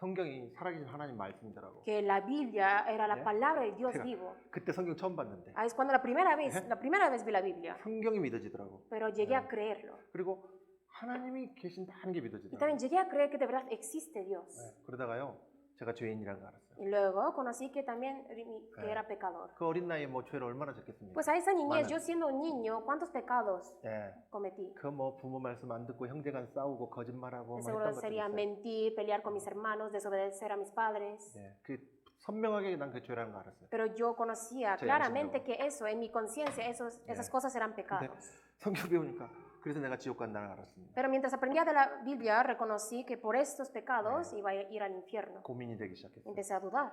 성경이 살아계신 하나님 말씀이더라고. Que la Biblia era la palabra de Dios 제가 vivo. 그때 성경 처음 봤는데 Es cuando la primera vez vi la Biblia. 성경이 믿어지더라고. Pero llegué a creerlo. 그리고 하나님이 계신다는 게 Y 믿어지더라고. también llegué a creer que de verdad existe Dios. 그러다가요 제가 죄인이라는 걸 알았어요. Y luego conocí que también que era pecador. 그 어린 나이에 뭐 죄를 얼마나 졌겠습니까? Pues a esa niñez, Bueno. yo siendo un niño, ¿cuántos pecados 예. cometí? 그 뭐 부모 말씀 안 듣고 형제간 싸우고 거짓말하고 뭐 Seguro 했던 것들이 sería 있어요. mentir, pelear con mis hermanos, desobedecer a mis padres. 예. 그 선명하게 난 그 죄라는 걸 알았어요. Pero yo conocía Sí, claramente sí, que eso, en mi conciencia, esas cosas eran 근데 pecados. 성경 배우니까 그래서 내가 지옥 간다는 걸 알았습니다. Pero mientras aprendía de la Biblia, reconocí que por estos pecados iba a ir al infierno. 고민이 되기 시작했어요. Empecé a dudar.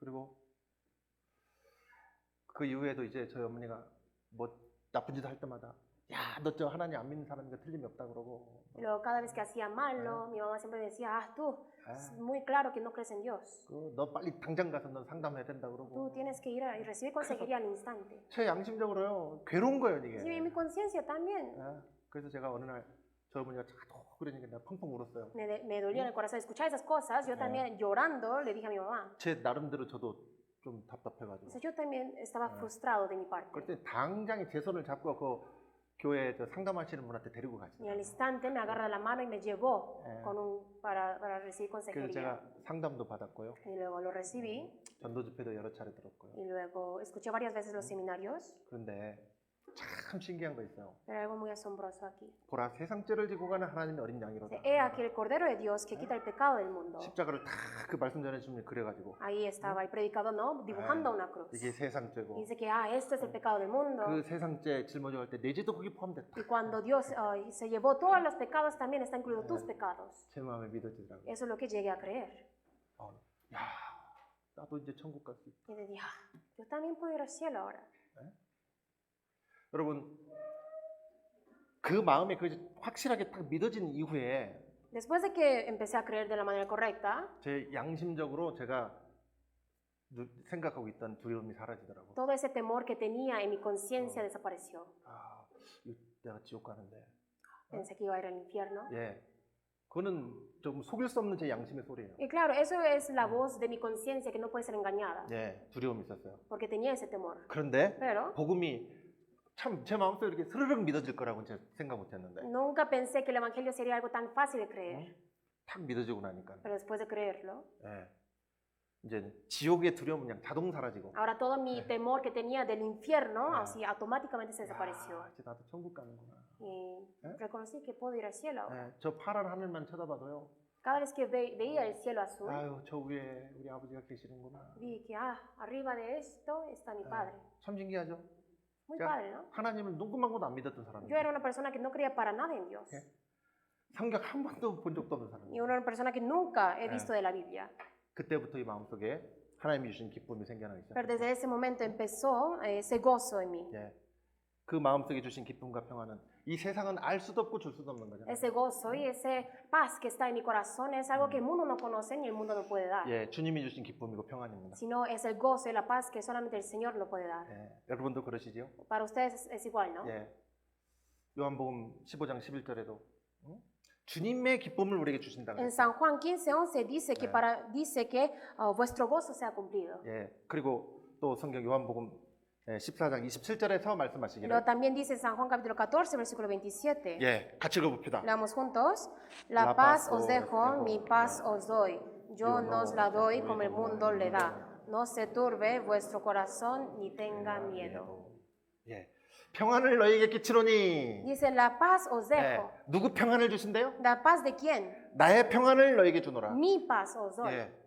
그리고 그 이후에도 이제 저희 어머니가 뭐 나쁜 짓 할 때마다 야, 너 저 하나님 안 믿는 사람이니까 틀림이 없다 그러고. Y luego cada vez que hacía malo, mi mamá siempre decía, tú, es muy claro que no crees en Dios. 너 빨리 당장 가서 너 상담해야 된다 Tú 그러고. tienes que ir y recibir consejería al instante. 제 양심적으로요 괴로운 거예요 이게. Y mi conciencia también 그래서 제가 어느 날 저희 어머니가 자꾸 그러니까 내가 펑펑 울었어요. me dolía en el corazón escuchar esas cosas. Yo también llorando le dije a mi mamá. 제 나름대로 저도 좀 답답해가지고. Entonces yo también estaba frustrado de mi parte. 그때 당장에 제 손을 잡고 그 교회 저 상담하시는 분한테 데리고 Y al 가시더라고요. instante me agarra la mano y me llevó para recibir 그래서 consejería. 제가 상담도 받았고요. Y luego lo recibí 전도 집회도 여러 차례 들었고요. y luego escuché varias veces los seminarios. 그런데 참 신기한 거 있어요. Pero hay algo muy asombroso aquí. 보라 세상 죄를 지고 가는 하나님의 어린 양이로다. He aquí el Cordero de Dios que quita el pecado del mundo. 십자가를 다 그 말씀 전해주면 그래가지고 Ahí estaba el predicador, ¿no? Dibujando una cruz. 이게 세상 Y 죄고 dice que, esto es el pecado del mundo. 그 세상 죄 짊어져갈 때 내 죄도 거기 포함됐다. Y cuando Dios se llevó todos los pecados, también está incluido tus pecados. 제 마음에 믿어지더라고요. Eso es lo que llegué a creer. 야, 나도 이제 천국 갈 수 있다. Y dije, yo también puedo ir al cielo ahora. 여러분 그 마음에 그 확실하게 딱 믿어진 이후에 Después de que empecé a creer de la manera correcta, 제 양심적으로 제가 생각하고 있던 두려움이 사라지더라고. todo ese temor que tenía en mi conciencia desapareció. 아, 이거 내가 지옥 가는데. Pensé que iba a ir al infierno. 예, 그거는 좀 속일 수 없는 제 양심의 소리예요. Y claro, eso es la voz de mi conciencia que no puede ser engañada, 예, 두려움이 있었어요. porque tenía ese temor. 그런데 Pero 복음이 참 제 마음속에 이렇게 스르륵 믿어질 거라고는 제가 생각 못했는데 nunca pensé que el Evangelio sería algo tan fácil de creer. 탁 믿어지고 나니까 Pero después de creerlo, 예, 이제 지옥의 두려움은 그냥 자동 사라지고 ahora todo mi temor que tenía del infierno, así automáticamente se desapareció. 야, 이제 나도 천국 가는구나. Y reconocí que puedo ir al cielo ahora. 예, 저 파란 하늘만 쳐다봐도요. Cada vez que veía el cielo azul, 아유, 저 위에 우리 아버지가 계시는구나. vi que arriba de esto está mi padre. 참 신기하죠? Muy Ya. padre, ¿no? 하나님을 눈금만고도 안 믿었던 사람이에요. Yo era una persona que no creía para nada en Dios. 성경 한 번도 본 적도 없는 사람이에요. Y una persona que nunca he visto de la Biblia. 그때부터 이 마음속에 하나님이 주신 기쁨이 생겨나기 Pero 시작했어요. desde ese momento empezó ese gozo en mí. 예. 그 마음속에 주신 기쁨과 평안은 이 세상은 알 수도 없고 줄 수도 없는 거잖아요. Ese gozo y ese paz que está en mi corazón es algo que el mundo no conoce ni el mundo no puede dar, 예, 주님이 주신 기쁨이고 평안입니다. sino es el gozo y la paz que solamente el Señor lo puede dar. 예, 여러분도 그러시죠? Para ustedes es igual, ¿no? 예. 요한복음 15장 11절에도 주님의 기쁨을 우리에게 주신다고 En 그랬어요. San Juan 15:11 dice que vuestro gozo sea cumplido. 예. 그리고 또 성경 요한복음 14장 27절에서 말씀하시기를 Pero también dice en San Juan capítulo 14, versículo 27. 예, 같이 읽어봅시다. Leamos juntos. La paz os dejo, mi paz os doy. Yo no os la doy como el mundo le da. No se turbe vuestro corazón ni tenga miedo. 예. 평안을 너희에게 끼치노니 Dice, la paz os 예. dejo. 누구 평안을 주신대요? ¿La paz de quién? 나의 평안을 너희에게 주노라. Mi paz os doy. 예.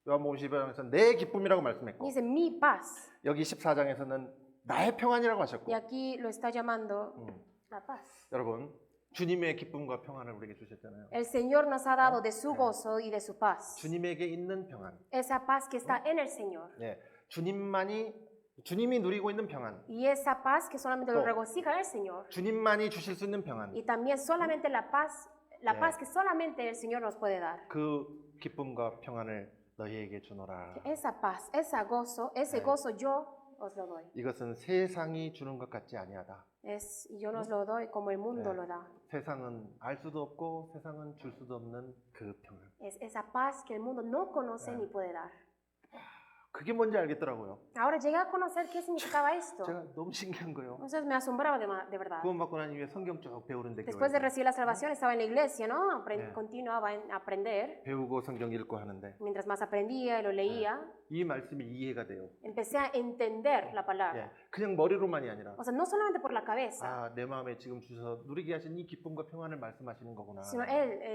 요한복음 15장에서 내 기쁨이라고 말씀했고 Dice, mi paz. 여기 14장에서는 나의 평안이라고 Y 하셨고 aquí lo está llamando la paz. 여러분 주님의 기쁨과 평안을 우리에게 주셨잖아요. El Señor nos ha dado de su gozo y de su paz. 주님에게 있는 평안. Esa paz que está en el Señor. 예. 주님이 누리고 있는 평안. Y esa paz que solamente lo regocija el Señor. 주님만이 주실 수 있는 평안. Y también solamente la paz que solamente el Señor nos puede dar. 그 기쁨과 평안을 너희에게 주노라. Esa paz, ese gozo yo os lo doy. 이것은 세상이 주는 것 같지 아니하다. Yo nos lo doy como el mundo lo da. 세상은 알 수도 없고 세상은 줄 수도 없는 그 평안. Es esa paz que el mundo no conoce ni puede dar. 그게 뭔지 알겠더라고요. Ahora llegué a conocer qué significaba esto. 제가 너무 신기한 거예요. Entonces me asombraba de verdad. 구원받고 난 이후에 성경 쭉 배우는데 Después de recibir la salvación estaba en la iglesia, ¿no? Yeah. Continuaba a aprender. 배우고 성경 읽고 하는데 Mientras más aprendía y lo leía, 이 말씀이 이해가 돼요. empecé a entender la palabra. 예, 그냥 머리로만이 아니라 O sea, no solamente por la cabeza, 아, 내 마음에 지금 주셔서 누리게 하신 이 기쁨과 평안을 말씀하시는 거구나. sino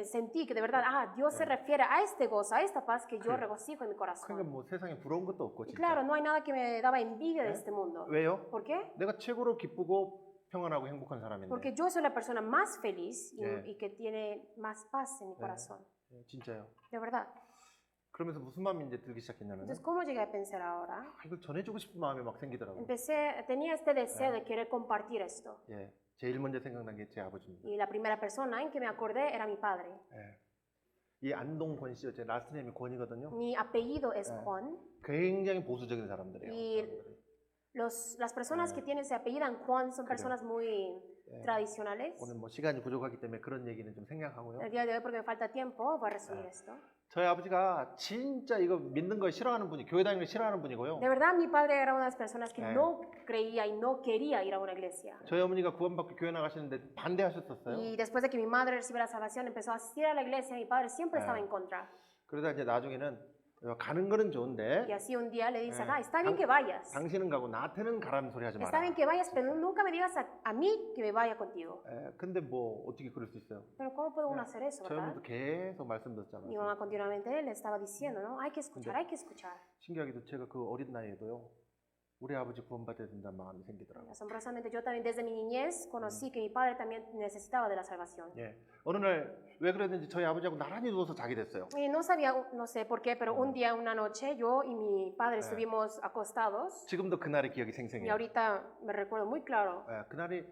sentí que de verdad, Dios se refiere a este gozo, a esta paz que yo Sí. regocijo en mi 그러니까 corazón. 뭐 세상에 부러운 것도 없고 Y 진짜. claro, no hay nada que me daba envidia de este mundo. 왜요? ¿Por qué? 내가 최고로 기쁘고 평안하고 행복한 사람인데. Porque yo soy la persona más feliz Yeah. y que tiene más paz en mi corazón. 예, 진짜요. De verdad. 그러면서 무슨 마음이 이제 들기 시작했냐면 Entonces, ¿cómo llegué a pensar ahora? 이걸 전해주고 싶은 마음이 막 생기더라고요. Tenía este deseo de querer compartir esto. 예, 제일 먼저 생각난 게 제 아버지입니다. Y la primera persona en que me acordé era mi padre. 예. 이 안동권 씨요, 제 라스트 네임이 권이거든요. Mi apellido es Yeah. Juan. 굉장히 보수적인 사람들이에요. Y las personas que tienen se apellidan Juan son personas muy tradicionales. 오늘 뭐 시간이 부족하기 때문에 그런 얘기는 좀 생략하고요. El día de hoy, porque me falta tiempo, voy a resumir esto. 저희 아버지가 진짜 이거 믿는 걸 싫어하는 분이, 교회 다니는 걸 싫어하는 분이고요. De verdad, mi padre era una de las personas que Yeah. no creía y no quería ir a una iglesia. 저희 어머니가 구원받고 교회 나가시는데 반대하셨었어요. Y después de que mi madre recibió la salvación, empezó a asistir a la iglesia, mi padre siempre estaba en contra. 그러다 이제 나중에는 가는 거는 좋은데 Y así un día le dice, Yeah. está bien que vayas. 당신은 가고 나한테는 가라는 소리 하지 Está 마라. bien que vayas, pero nunca me digas a mí que me vaya contigo. 근데 뭐 어떻게 그럴 수 있어요? Pero ¿cómo puede uno hacer eso, 저희 verdad? 어머니도 계속 말씀 Mi 듣잖아요. mamá continuamente le estaba diciendo, ¿no? Hay que escuchar, hay que escuchar. 신기하게도 제가 그 어린 나이에도요. 우리 아버지 구원받아야 된다는 마음이 생기더라고요. Asombrosamente, yo también desde mi niñez conocí que mi padre también necesitaba de la salvación. 예. 어느 날 왜 그랬는지 저희 아버지하고 나란히 누워서 자게 됐어요. Y no sabía, no sé por qué, pero un día, una noche, yo y mi padre estuvimos acostados 지금도 그날의 기억이 y 생생해요. ahorita me recuerdo muy claro. 그날이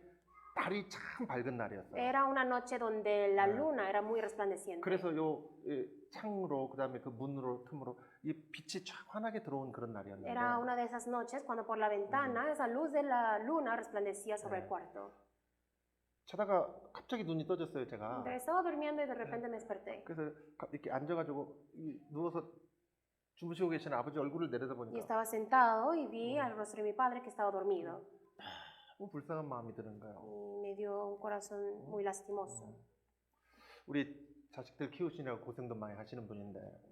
달이 참 밝은 날이었어요. Era una noche donde la luna era muy resplandeciente. 그래서 요 창으로 그다음에 그 문으로 틈으로 이 빛이 쫙 환하게 들어온 그런 날이었는데 Era una de esas noches cuando por la ventana esa luz de la luna resplandecía sobre el cuarto. 자다가 갑자기 눈이 떠졌어요, 제가. Estaba durmiendo y de repente me desperté. 그래서 이렇게 앉아가지고 누워서 주무시고 계시는 아버지 얼굴을 Y 내려다보니까 estaba sentado y vi al rostro de mi padre que estaba dormido. 너무 불쌍한 마음이 드는 거예요. Y me dio un corazón muy lastimoso. 우리 자식들 키우시느라고 고생도 많이 하시는 분인데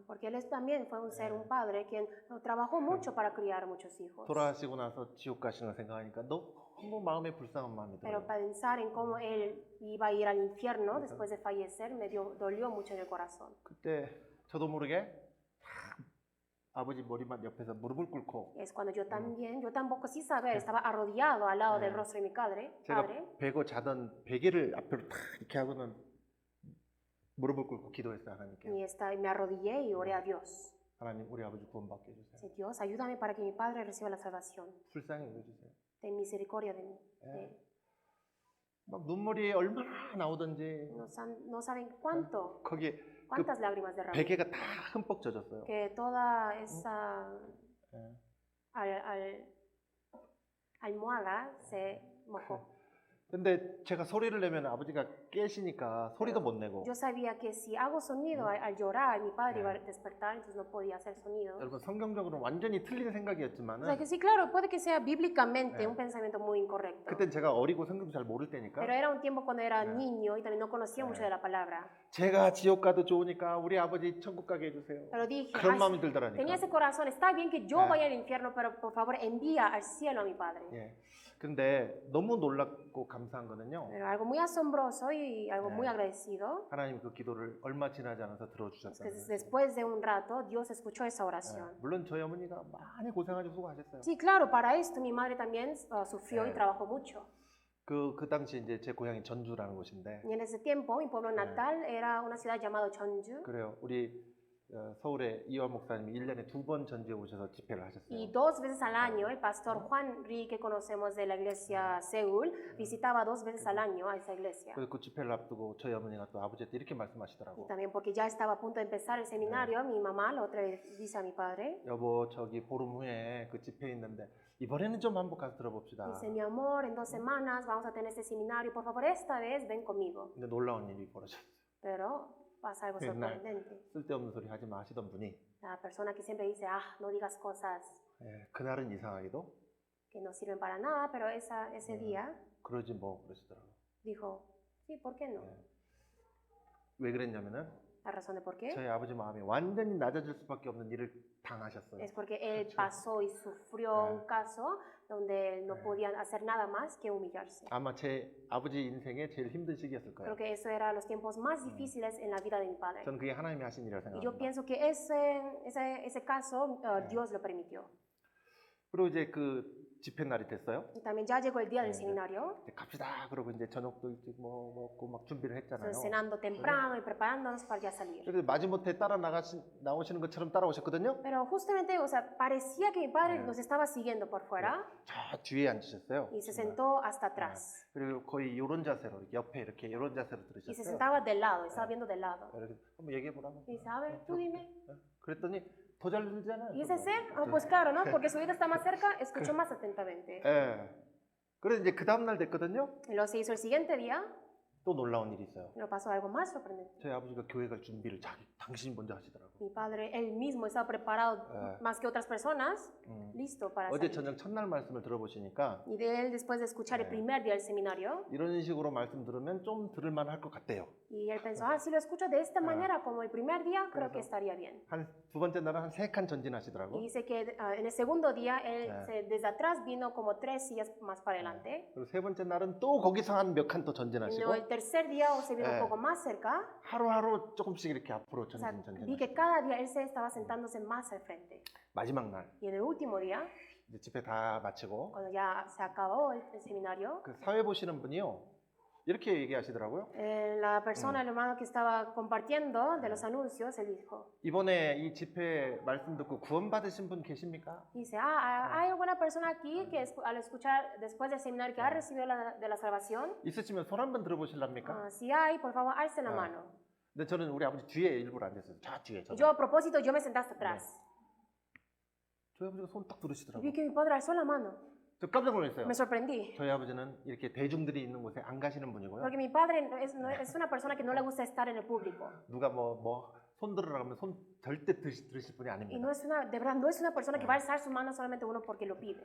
Porque él también fue un ser, un padre, quien trabajó mucho para criar muchos hijos. 돌아가시고 나서 지옥 가시는 거 생각하니까 너무 마음에 불쌍한 마음이 Pero 들어요. pensar en cómo él iba a ir al infierno después de fallecer dolió mucho en el corazón. 그때 저도 모르게 아버지 머리만 옆에서 무릎을 꿇고 Es cuando yo también, yo tampoco sin saber, estaba arrodillado al lado del rostro de mi padre. 제가 베고 자던 베개를 앞으로 탁 이렇게 하고는 무릎을 꿇고 기도했어요, 하나님께. Y me arrodillé y oré a Dios. 하나님, 우리 아버지 구원받게 해주세요. Dios, ayúdame para que mi padre reciba la salvación. 불쌍히 여겨주세요. ten misericordia de mí. 막 눈물이 얼마나 나오던지 No saben cuánto, 거기에 cuántas lágrimas derramé. 베개가 다 흠뻑 젖었어요. Que toda esa 예. almohada se mojó. 근데 제가 소리를 내면 아버지가 깨시니까 소리도 못 내고. Yo sabía que si hago sonido al llorar, mi padre iba a despertar, entonces no podía hacer sonido. 여러분 성경적으로 완전히 틀린 O sea 생각이었지만은 que sí, claro, puede que sea bíblicamente un pensamiento muy incorrecto. 그땐 제가 어리고 성경도 잘 모를 때니까 Pero era un tiempo cuando era niño y también no conocía mucho de la palabra. 제가 지옥 가도 좋으니까 우리 아버지 천국 가게 해주세요. Pero dije, 그런 "Ay, 마음이 들더라니까. tenía ese corazón, está bien que yo vaya al infierno, pero por favor envía al cielo a mi padre. 예. 근데 너무 놀랍고 감사한 거는요. Pero algo muy asombroso y algo muy agradecido 하나님 그 기도를 얼마 지나지 않아서 es que 들어주셨다는. después de un rato Dios escuchó esa oración. 물론 저희 어머니가 많이 고생하시고 수고하셨어요. Sí, claro, para esto mi madre también sufrió y trabajó mucho. 그 당시 이제 제 고향이 전주라는 곳인데 Y en ese tiempo mi pueblo natal era una ciudad llamada Cheonju. 그래요. 우리 서울에 이화 목사님이 1년에 2번 전주에 오셔서 집회를 하셨어요. Y 2 veces al año el pastor Juan Ri, que conocemos de la iglesia Seúl, visitaba 2 veces al año a esa iglesia. 그래서 그 집회를 앞두고 저희 어머니가 또 아버지한테 이렇게 Y 말씀하시더라고. también porque ya estaba a punto de empezar el seminario, mi mamá la otra vez dice a mi padre, 여보 저기 보름 후에 그 집회 있는데 이번에는 좀 한번 가서 들어봅시다. dice, mi amor, en 2 semanas vamos a tener este seminario, por favor esta vez ven conmigo. 근데 놀라운 일이 벌어졌어요. Pero pasa algo sorprendente. 쓸데없는 소리 하지 마 하시던 분이 La persona que siempre dice, no digas cosas 그날은 이상하게도 que no sirven para nada, pero ese día 그러지 뭐 그러시더라고요. dijo, sí, ¿por qué no? 왜 그랬냐면은 La razón de por qué 저희 아버지 마음이 완전히 낮아질 수밖에 없는 일을 당하셨어요. es porque él pasó y sufrió un caso donde él no podía hacer nada más que humillarse. 아마 제 아버지 인생의 제일 힘든 시기였을 거예요. Creo que eso era los tiempos más difíciles en la vida de mi padre. 저는 그게 하나님이 하신 일이라고 Y yo 생각합니다. pienso que ese caso Dios lo permitió. 그리고 이제 그 집회 날이 됐어요. Y también ya llegó el día del seminario, 이제 갑시다. 그러고 이제 저녁도 일찍 뭐 먹고 막 준비를 했잖아요. entonces cenando temprano y preparándonos para ya salir. 그래서 마지못해 나오시는 것처럼 따라오셨거든요. Pero justamente, o sea, parecía que mi padre nos estaba siguiendo por fuera 저 뒤에 앉으셨어요. y se sentó hasta atrás. 그리고 거의 이런 자세로 옆에 이렇게 이런 자세로 Y se 들으셨어요. sentaba del lado, estaba viendo del lado. 이렇게 한번 얘기해 보라고. Y dice, a ver, tú dime. 그랬더니 더 잘 들리잖아요. ¿Y ese ser? Pues claro, ¿no? Porque su oído está más cerca, escuchó más atentamente. 예. 그래서 이제 그 다음 날 됐거든요. Y luego se hizo el siguiente día, 또 놀라운 일이 있어요. y luego pasó algo más sorprendente. 저희 아버지가 교회 갈 준비를 당신이 먼저 하시더라고요. Mi padre, él mismo estaba preparado más que otras personas, listo para 어제 salir. 저녁 첫날 말씀을 들어보시니까 Y de él, después de escuchar el primer día del seminario, 이런 식으로 말씀 들으면 좀 들을만 할 것 같대요. y él pensó, si lo escucho de esta manera, como el primer día, creo que estaría bien. 한 두 번째 날은 한 3칸 Y 전진하시더라고. dice que en el segundo día, él desde atrás vino como 3 sillas más para adelante. 그리고 세 번째 날은 또 거기서 한 몇 칸 더 Y 전진하시고 luego el tercer día se vino un poco más cerca. 하루하루 조금씩 이렇게 앞으로 O sea, 전진. vi que cada día él se estaba sentándose más al frente. 마지막 날 Y en el último día, 이제 집회 다 마치고 cuando ya se acabó el seminario, 그 사회 보시는 분이요 이렇게 얘기하시더라고요. la persona, el hermano que estaba compartiendo de los anuncios, él dijo, 이번에 이 집회 말씀 듣고 구원 받으신 분 계십니까? dice, hay alguna persona aquí que al escuchar después del seminario que ha recibido de la salvación. 있으시면 손 한번 들어보실랍니까? Si hay, por favor, alcen la mano. 근데 저는 우리 아버지 뒤에 일부러 앉았어요. 저 뒤에. Yo a propósito, yo me senté hasta atrás. 저희 아버지가 손 딱 Y 들으시더라고요. vi que mi padre alzó la mano. 저 깜짝 놀랐어요. Me sorprendí. 저희 아버지는 이렇게 대중들이 있는 곳에 안 가시는 분이고요. Porque mi padre es una persona que no le gusta estar en el público. 누가 손 들으라 하면 손 절대 들으실 분이 Y 아닙니다. no es de verdad, no es una persona que va a alzar su mano solamente uno porque lo pide.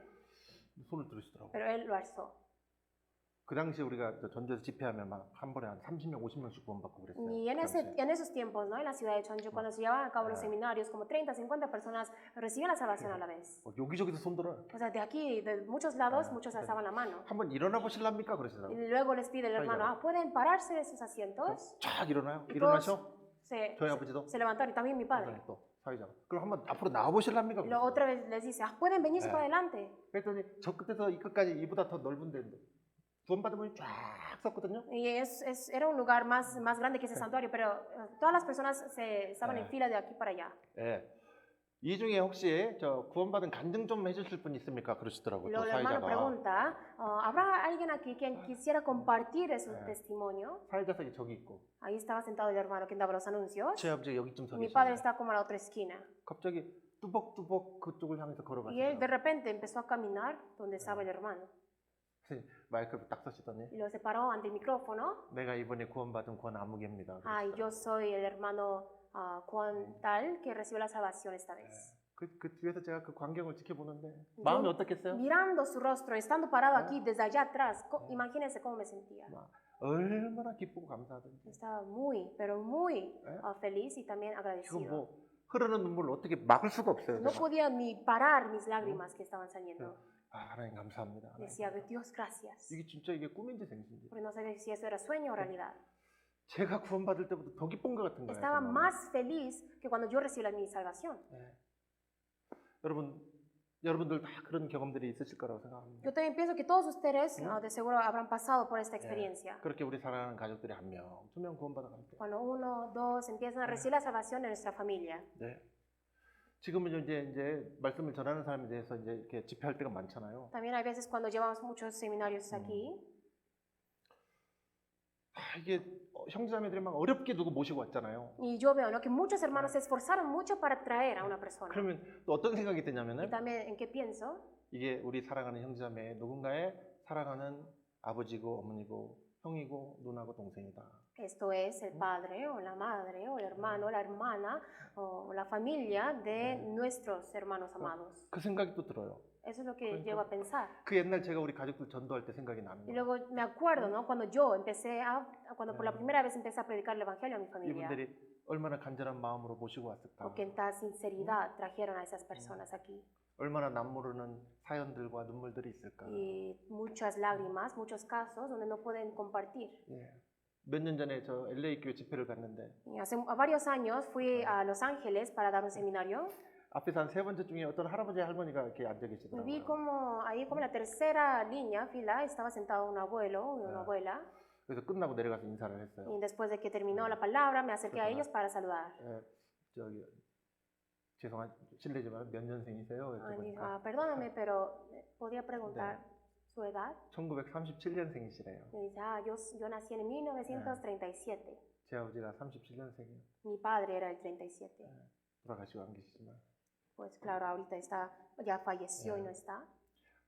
손을 들으시더라고요. Pero él lo alzó. 그 당시에 우리가 전주에서 집회하면 막 한 번에 한 30명, 50명씩 구원받고 그랬어요. Y en esos tiempos, ¿no? En la ciudad de Cheonju, cuando se llevaban a cabo los seminarios, como 30, 50 personas recibían la salvación a la vez. 여기저기서 손 들어요. O sea, de aquí, de muchos lados, muchos alzaban la mano. 한번 일어나 보실랍니까? 그러시더라고요. Y luego les pide el hermano, ¿pueden pararse de sus asientos? 쫙 일어나요. Y todos 일어나셔. 저희 아버지도. se levantaron, y también mi padre. 또 사회자가. 그럼 한번 앞으로 나와 보실랍니까? Y luego otra vez les dice, ¿pueden venirse para adelante? 그랬더니 저 끝에서 이 끝까지 이보다 더 넓은 데인데 구원받은 분이 쫙 섰거든요. Y era un lugar más grande que ese santuario, pero todas las personas estaban en fila de aquí para allá. 예. 이 중에 혹시 저 구원받은 간증 좀 해주실 분 있습니까? 그러시더라고요. 또 Luego el hermano 사회자가. pregunta, ¿habrá alguien aquí quien quisiera compartir su testimonio? 사회자석이 저기 있고 Ahí estaba sentado el hermano que daba los anuncios. 제 아버지가 여기쯤 서 Mi padre 계십니다. está como a la otra esquina. 갑자기 뚜벅뚜벅 그쪽을 향해서 Y él de 걸어가시더라고요. repente empezó a caminar donde estaba el hermano. 마이크를 딱 쓰시더니 Y lo separó ante el micrófono. 내가 이번에 구원받은 권아무개입니다. Ay, yo soy el hermano Juan tal que recibió la salvación esta vez. 그 뒤에서 제가 그 광경을 지켜보는데 마음이 어떻겠어요? Mirando su rostro, estando parado aquí desde allá atrás, imagínense cómo me sentía. 막 얼마나 기쁘고 감사하던지. Estaba muy, pero muy feliz y también 지금 agradecido. 뭐 흐르는 눈물을 어떻게 막을 수가 없어요. No 제가. podía ni parar mis lágrimas que estaban saliendo. 하나님 감사합니다. 하나님. Decía, Dios, gracias. 이게 진짜 이게 꿈인지 생신지. Porque no sabía si eso era sueño o realidad. 제가 구원받을 때보다 더 기쁜 것 같은 거예요. Estaba 정말. más feliz que cuando yo recibí mi salvación. 여러분들 다 그런 경험들이 있으실 거라고 생각합니다. Yo también pienso que todos ustedes de seguro habrán pasado por esta experiencia. 그렇게 우리 사랑하는 가족들이 한 명, 두 명 구원받아 갈 때. Cuando uno, dos empiezan a recibir la salvación de nuestra familia. 네. 지금은 이제 말씀을 전하는 사람에 대해서 이제 이렇게 집회할 때가 많잖아요. También hay veces cuando llevamos muchos seminarios aquí. 이게 형제자매들이 막 어렵게 누구 모시고 왔잖아요. Y yo veo, ¿no?, que muchos hermanos se esforzaron mucho para traer a una persona. 그러면 또 어떤 생각이 Y 드냐면은 también, ¿en qué pienso? 이게 우리 사랑하는 형제자매 누군가의 사랑하는 아버지고 어머니고 형이고 누나고 동생이다. Esto es el padre o la madre o el hermano, la hermana o la familia de nuestros hermanos amados. 그 생각이 또 들어요. Eso es lo que llego a pensar. 그 옛날 제가 우리 가족들 전도할 때 생각이 나는 Y 거예요. luego me acuerdo, ¿no?, cuando yo empecé cuando por la primera vez empecé a predicar el evangelio a mi familia. 이분들이 얼마나 간절한 마음으로 모시고 왔을까. Con qué sinceridad trajeron a esas personas aquí. 얼마나 남모르는 사연들과 눈물들이 있을까. Y muchas lágrimas, muchos casos donde no pueden compartir. 예. 몇 년 전에 저 LA 교회 집회를 갔는데 Y hace varios años fui a Los Ángeles para dar un seminario. 앞에서 한 세 번째 중에 어떤 할아버지 할머니가 이렇게 앉아 Y vi 계시더라고요. como ahí como en la tercera línea, fila, estaba sentado un abuelo y una abuela. 그래서 끝나고 내려가서 인사를 했어요. Y después de que terminó la palabra, me acerqué a ellos para saludar. 예, 저기 죄송한 실례지만 몇 년생이세요? Y dijo, 여쭤보니까 perdóname, pero podría preguntar su edad. 1937년생이시래요. Y dice, yo nací en 1937. 제 아버지가 37년생이에요. Mi padre era el 37. 돌아가시고 안 계시지만 Pues claro, ahorita ya falleció y no está.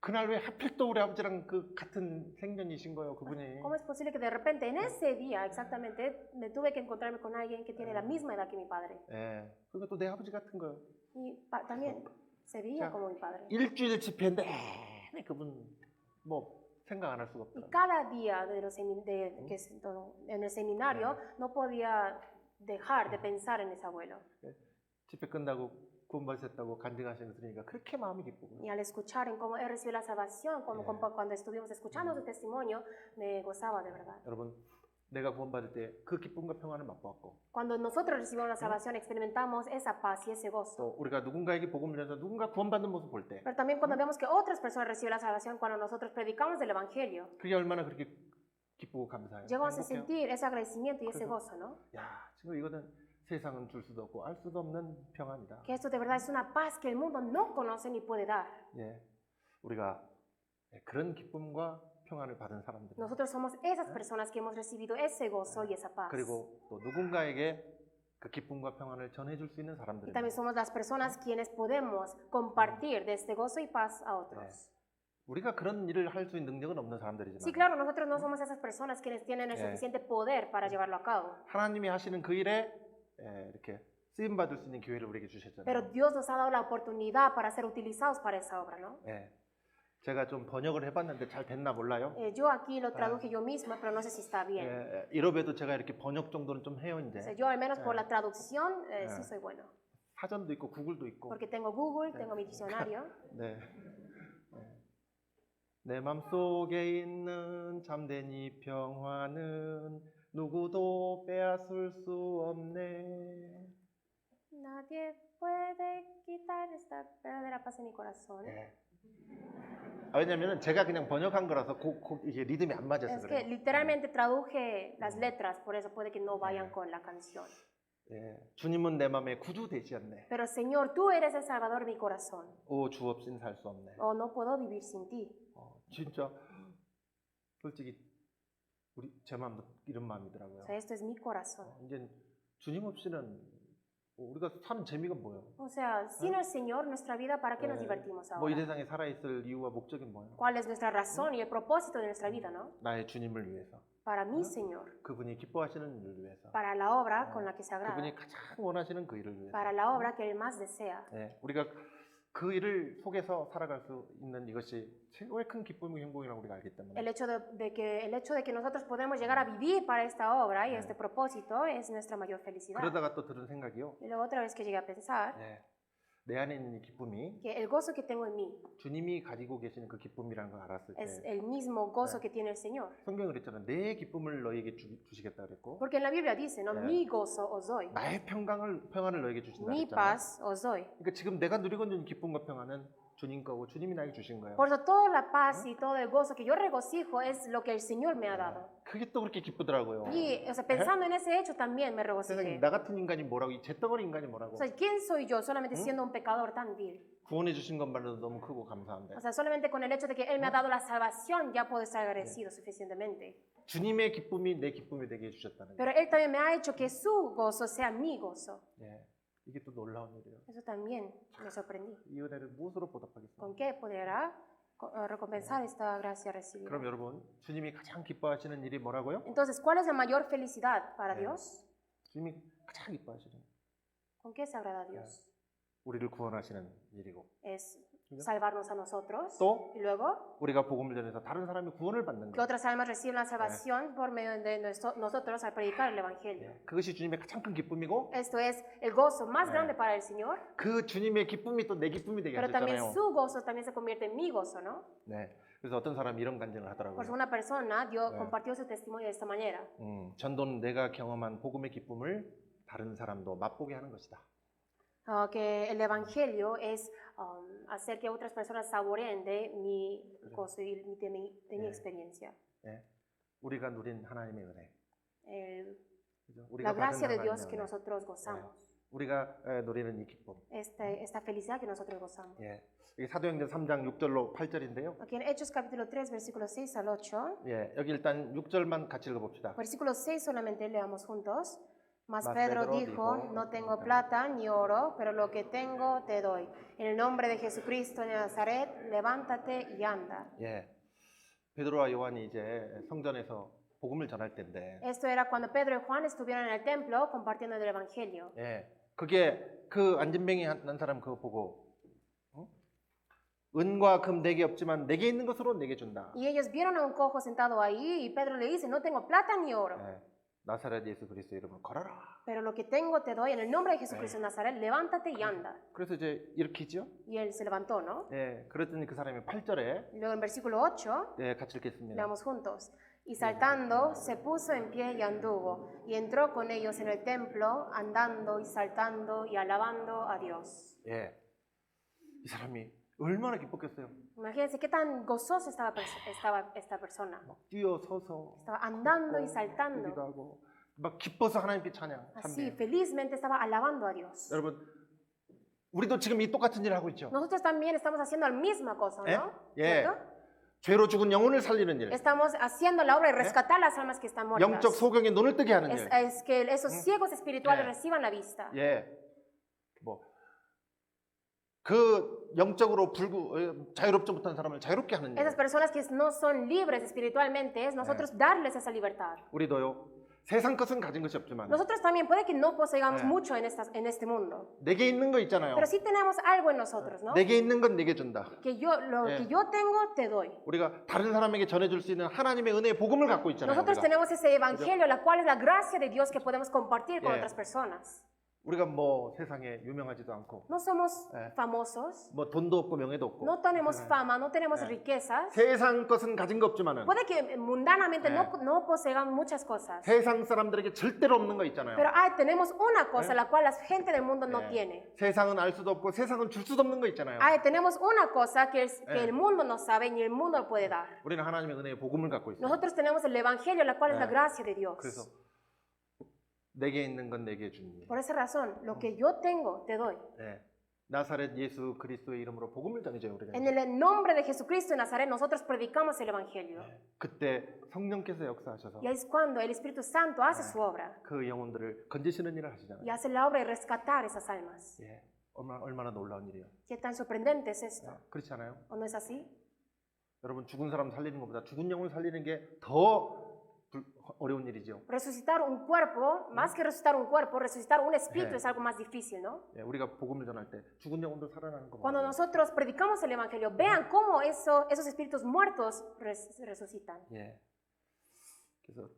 그날 왜 하필 또 우리 아버지랑 그 같은 생년이신 거예요, 그분이. ¿Cómo es posible que de repente en ese día exactamente me tuve que encontrarme con alguien que tiene la misma edad que mi padre? 예. 그러니까 또 내 아버지 같은 거예요. Y también se veía como mi padre. 일주일 집회인데 그분 뭐 생각 안 할 수가 Y 없더라고요. cada día en el seminario no podía dejar de pensar en ese abuelo. 집회 끝나고 구원받으셨다고 간증하시는 거 들으니까 그렇게 마음이 기쁘고. Y al escuchar en cómo él recibió la salvación, cuando estuvimos escuchando su testimonio, me gozaba de verdad. 여러분, 내가 구원받을 때 그 기쁨과 평안을 맛보았고 Cuando nosotros recibimos la salvación, experimentamos esa paz y ese gozo. 또 우리가 누군가에게 복음을 전해서 누군가 구원받는 모습 볼 때 Pero también cuando vemos que otras personas reciben la salvación, cuando nosotros predicamos del Evangelio, 그게 얼마나 그렇게 기쁘고 감사해요. llegamos a 행복해요. sentir ese agradecimiento y ese 그래서- gozo, ¿no? 야, 지금 이거는 세상은 줄 수도 없고 알 수도 없는 평안이다. Que esto de verdad es una paz que el mundo no conoce ni puede dar. 예, 우리가 그런 기쁨과 평안을 받은 사람들. Nosotros somos esas personas que hemos recibido ese gozo y esa paz. 그리고 또 누군가에게 그 기쁨과 평안을 전해줄 수 있는 Y 사람들. también somos las personas quienes podemos compartir de este gozo y paz a otros. 우리가 그런 일을 할 수 있는 능력은 없는 사람들이지만 Sí, claro, nosotros no somos esas personas quienes tienen el suficiente poder para llevarlo a cabo. 하나님이 하시는 그 일에 이렇게 쓰임 받을 수 있는 기회를 우리에게 주셨잖아요. Pero Dios nos ha dado la oportunidad para ser utilizados para esa obra, ¿no? 예, 제가 좀 번역을 해봤는데 잘 됐나 몰라요. Yo aquí lo traduje yo misma, pero no sé si está bien. 이러봬도 제가 이렇게 번역 정도는 좀 해요 O sea, 이제. yo al menos por la traducción sí soy bueno. 사전도 있고 구글도 있고. Porque tengo Google, tengo mi diccionario. 네. 내 맘속에 있는 참된 이 평화는 누구도 빼앗을 수 없네. Nadie puede quitar esta verdadera paz en mi corazón. 네. 왜냐면은 제가 그냥 번역한 거라서 이게 리듬이 안 맞아서 Es que 그래요. literalmente traduje las letras, por eso puede que no vayan con la canción. 예, 주님은 내 마음의 구주 되시었네. Pero Señor, tú eres el Salvador de mi corazón. 오, 주 없인 살 수 없네. Oh, no puedo vivir sin ti. 진짜 솔직히 제 마음도 이런 O 마음이더라고요. sea, esto es mi corazón. 이제 주님 없이는 우리가 사는 재미가 뭐예요? O sea, sin el Señor, nuestra vida, ¿para qué nos divertimos 뭐 이 ahora? 세상에 살아있을 이유와 목적이 뭐예요? ¿Cuál es nuestra razón y el propósito de nuestra vida, no? 나의 주님을 위해서, Para mi Señor, 그분이 기뻐하시는 일을 위해서, para la obra con la que se agrada, 그분이 가장 원하시는 그 일을 위해서. para la obra que Él más desea. 예, 우리가 그 일을 속에서 살아갈 수 있는 이것이 최고의 큰 기쁨과 행복이라고 우리가 알기 때문에 El hecho de que nosotros podemos llegar a vivir para esta obra y este propósito es nuestra mayor felicidad. 그러다가 또 들은 생각이요. Y luego otra vez que llegué a pensar 예, 내 안에 있는 이 기쁨이 que el gozo que tengo en mí 주님이 가지고 계시는 그 기쁨이라는 걸 알았을 때 es el mismo gozo que tiene el Señor. 성경은 그랬잖아요. 내 기쁨을 너에게 주시겠다 그랬고 Porque en la Biblia dice, no, mi gozo os doy, 나의 평안을 너에게 주신다 mi 그랬잖아요. paz os doy. 그러니까 지금 내가 누리고 있는 기쁨과 평안은 주님 거고 주님이 나에게 주신 거예요. Por eso toda la paz y todo el gozo que yo regocijo es lo que el Señor me ha dado. 그게 또 그렇게 기쁘더라고요. Y, o sea, pensando en ese hecho también me 세상에 regocijé. 나 같은 인간이 뭐라고 이 잿덩어리 인간이 뭐라고 O sea, ¿quién soy yo solamente siendo un pecador tan vil? 구원해 주신 것만으로도 너무 크고 감사한데 O sea, solamente con el hecho de que Él me ha dado la salvación ya puedo estar agradecido suficientemente. 주님의 기쁨이 내 기쁨이 되게 해주셨다는 Pero 거예요. Él también me ha hecho que su gozo sea mi gozo. 예, 이게 또 놀라운 일이에요. Eso también me sorprendí. 이 은혜를 무엇으로 보답하겠습니까? ¿Con qué podrá recompensar esta gracia recibida? 그럼 여러분, 주님이 가장 기뻐하시는 일이 뭐라고요? Entonces, ¿cuál es la mayor felicidad para Dios? 주님이 가장 기뻐하시는 ¿Con qué se agrada a Dios? 우리를 구원하시는 일이고 Es salvarnos a nosotros. 또 Y luego, 우리가 복음을 전해서 다른 사람이 구원을 받는 que 거. otras almas reciben la salvación por medio de nosotros al predicar el Evangelio. 그것이 주님의 가장 큰 기쁨이고 Esto es el gozo más grande para el Señor, 그 주님의 기쁨이 또 내 기쁨이 되게 pero también 하셨잖아요. su gozo también se convierte en mi gozo, ¿no? 네. 그래서 어떤 사람이 이런 간증을 Por 하더라고요. eso una persona compartió su testimonio de esta manera. 전도는 내가 경험한 복음의 기쁨을 다른 사람도 맛보게 하는 것이다. Que el Evangelio es hacer que otras personas saboreen de mi gozo y de mi experiencia. 예. 우리가 누린 하나님의 은혜. 그죠? La 우리가 gracia 받은 de Dios 하나님의 que 은혜. nosotros gozamos. 우리가 누리는 이 기쁨. Esta felicidad que nosotros gozamos. 예. 이게 사도행전 3장 6절로 8절인데요. Aquí en Hechos capítulo 3, versículos 6 al 8. 예. 여기 일단 6절만 같이 읽어봅시다. Versículo 6 solamente leamos juntos. Mas Mas Pedro Pedro dijo, dijo, no tengo plata ni oro, pero lo que tengo te doy. En el nombre de Jesucristo de Nazaret, levántate y anda. 예. 베드로와 요한이 이제 성전에서 복음을 전할 때인데, Esto era cuando Pedro y Juan estuvieron en el templo compartiendo el Evangelio. 예. 그게 그 안진뱅이 난 사람 그거 보고, 은과 금 내게 없지만 내게 있는 것으로 내게 준다. Y ellos vieron a un cojo sentado ahí y Pedro le dice, no tengo plata ni oro, 예. 나사렛 예수 그리스도 이름을 걸어라. pero lo que tengo te doy. En el nombre de Jesucristo de Nazaret, levántate y anda. 그래서 이제 이렇게 있죠. Y él se levantó, ¿no? 예. 그랬더니 그 사람이 8절에 Y luego en versículo 8, 예, 같이 읽겠습니다. leamos juntos. Y saltando, se puso en pie y anduvo, y entró con ellos en el templo, andando y saltando y alabando a Dios. 예. 이 사람이 얼마나 기뻤겠어요. Imagínense qué tan gozoso estaba esta persona. 막 뛰어서서 Estaba andando y saltando. 기도 하고 막 기뻐서 하나님께 찬양. Así, 찬양. felizmente estaba alabando a Dios. 여러분, 우리도 지금 이 똑같은 일을 하고 있죠. Nosotros también estamos haciendo la misma cosa, ¿no? 예. ¿Cierto? 죄로 죽은 영혼을 살리는 일. Estamos haciendo la obra de rescatar las almas que están muertas. 영적 소경에 눈을 뜨게 하는 일. Es que esos ciegos espirituales reciban la vista. 예. 그 영적으로 자유롭지 못한 사람을 자유롭게 하는 일. Esas personas que no son libres espiritualmente, es nosotros darles esa libertad. 우리도요. 세상 것은 가진 것이 없지만 Nosotros también puede que no poseamos 네. mucho en este mundo, 내게 있는 거 있잖아요. pero sí tenemos algo en nosotros, ¿no? 내게 있는 건 내게 준다. Que lo que yo tengo te doy. 우리가 다른 사람에게 전해줄 수 있는 하나님의 은혜의 복음을 갖고 있잖아요. Nosotros 우리가. tenemos ese evangelio, la cual es la gracia de Dios que podemos compartir con 예. otras personas. 우리가 뭐 세상에 유명하지도 않고 No somos 네. famosos, 뭐 돈도 없고 명예도 없고 no tenemos fama, no tenemos 네. riquezas. 세상 것은 가진 거 없지만은 Puede que mundanamente 네. no poseamos muchas cosas, 세상 사람들에게 절대로 없는 거 있잖아요. pero tenemos una cosa la cual la gente del mundo no 네. tiene. 세상은 알 수도 없고 세상은 줄 수도 없는 거 있잖아요. Tenemos una cosa que 네. el mundo no sabe ni el mundo lo puede dar. 우리는 하나님의 은혜의 복음을 갖고 있어요. Nosotros tenemos el evangelio, la cual es la 네. gracia de Dios. 그래서 내게 있는 건 내게 주니. Por esa razón, lo que yo tengo, te doy. 네. 나사렛 예수 그리스도의 이름으로 복음을 전해줘요 우리가. En el nombre de Jesucristo de Nazaret, nosotros predicamos el Evangelio. 그때 성령께서 역사하셔서 Y es cuando el Espíritu Santo hace su obra 그 영혼들을 건지시는 일을 하시잖아요. y hace la obra de rescatar esas almas. 예. 얼마나 놀라운 일이에요. ¿Qué tan sorprendente es esto? 그렇지 않아요? ¿O no es así? 여러분 죽은 사람 살리는 것보다 죽은 영혼 살리는 게 더 어려운 일이죠. Resucitar un cuerpo, más que resucitar un cuerpo, resucitar un espíritu Sí. es algo más difícil, ¿no? 예, 우리가 복음을 전할 때 죽은 영혼도 살아나는 거 Cuando 봐요. nosotros predicamos el Evangelio, vean cómo esos espíritus muertos resucitan. 예. 그래서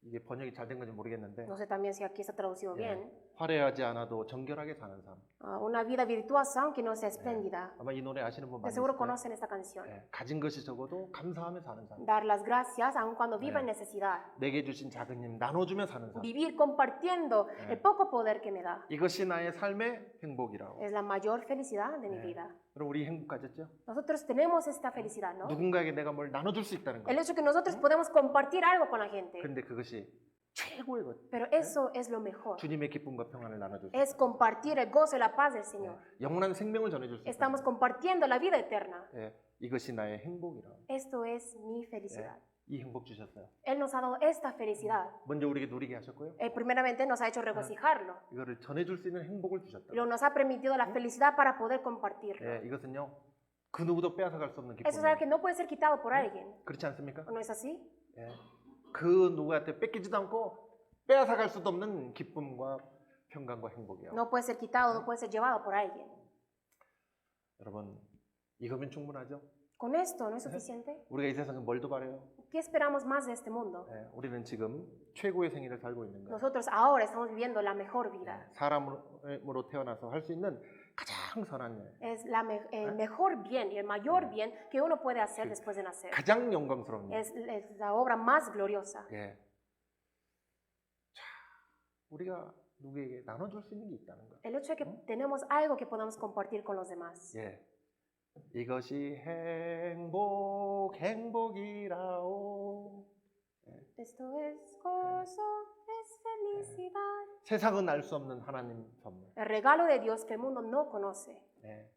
이게 번역이 잘 된 건지 모르겠는데 No sé también si aquí está traducido bien. 화려하지 않아도 정결하게 사는 삶. Una vida virtuosa, aunque no sea espléndida. 아마 이 노래 아시는 분 De 많이 seguro 있을 거예요. conocen esta canción. 예, 가진 것이 적어도 감사하며 사는 삶. Dar las gracias aun cuando viva en Sí. necesidad. 내게 주신 작은 힘 나눠주며 사는 삶. Vivir compartiendo el poco poder que me da. 이것이 나의 삶의 행복이라고. Es la mayor felicidad de mi Sí. vida. 그럼 우리 행복 가졌죠? Nosotros tenemos esta felicidad, ¿no? 누군가에게 내가 뭘 나눠줄 수 있다는 거. El hecho que nosotros podemos compartir algo con la gente. 근데 그것이 최고의 것. Pero eso es lo mejor. 주님의 기쁨과 평안을 나눠줄 수 Es 있다. compartir el gozo y la paz del Señor. 영원한 생명을 전해줄 수 있다. Estamos compartiendo la vida eterna. 예, 이것이 나의 행복이라고. Esto es mi felicidad. 이 행복 주셨어요. Él nos ha dado esta felicidad. 먼저 우리에게 누리게 하셨고요. Primeramente nos ha hecho regocijarlo. 이거를 전해줄 수 있는 행복을 주셨다. Luego nos ha permitido la felicidad para poder compartirlo. 예, 이것은요 그 누구도 빼앗아갈 수 없는 Eso es algo que 기쁨이에요. no puede ser quitado por alguien. 그렇지 않습니까? ¿No es así? 예, 그 누구한테 뺏기지도 않고 빼앗아갈 수도 없는 기쁨과 평강과 행복이에요. No puede ser quitado, no puede ser llevado por alguien. 여러분 이거면 충분하죠? ¿Con esto no es suficiente? 우리가 이 세상에 뭘 더 바래요? ¿Qué esperamos más de este mundo? 예, 우리는 지금 최고의 생일을 살고 있는 거예요. Nosotros ahora estamos viviendo la mejor vida. 사람으로 태어나서 할 수 있는 가장 선한 일, Es el mejor bien y el mayor bien que uno puede hacer después de nacer. 가장 영광스러운 일. Es la obra más gloriosa. 예. 자, 우리가 누구에게 나눠줄 수 있는 게 있다는 거. El hecho de que tenemos algo que podamos compartir con los demás. 예. 이것이 행복이라오. Esto es gozo, es felicidad. 세상은 알 수 없는 하나님 선물. El regalo de Dios que el mundo no conoce. 예.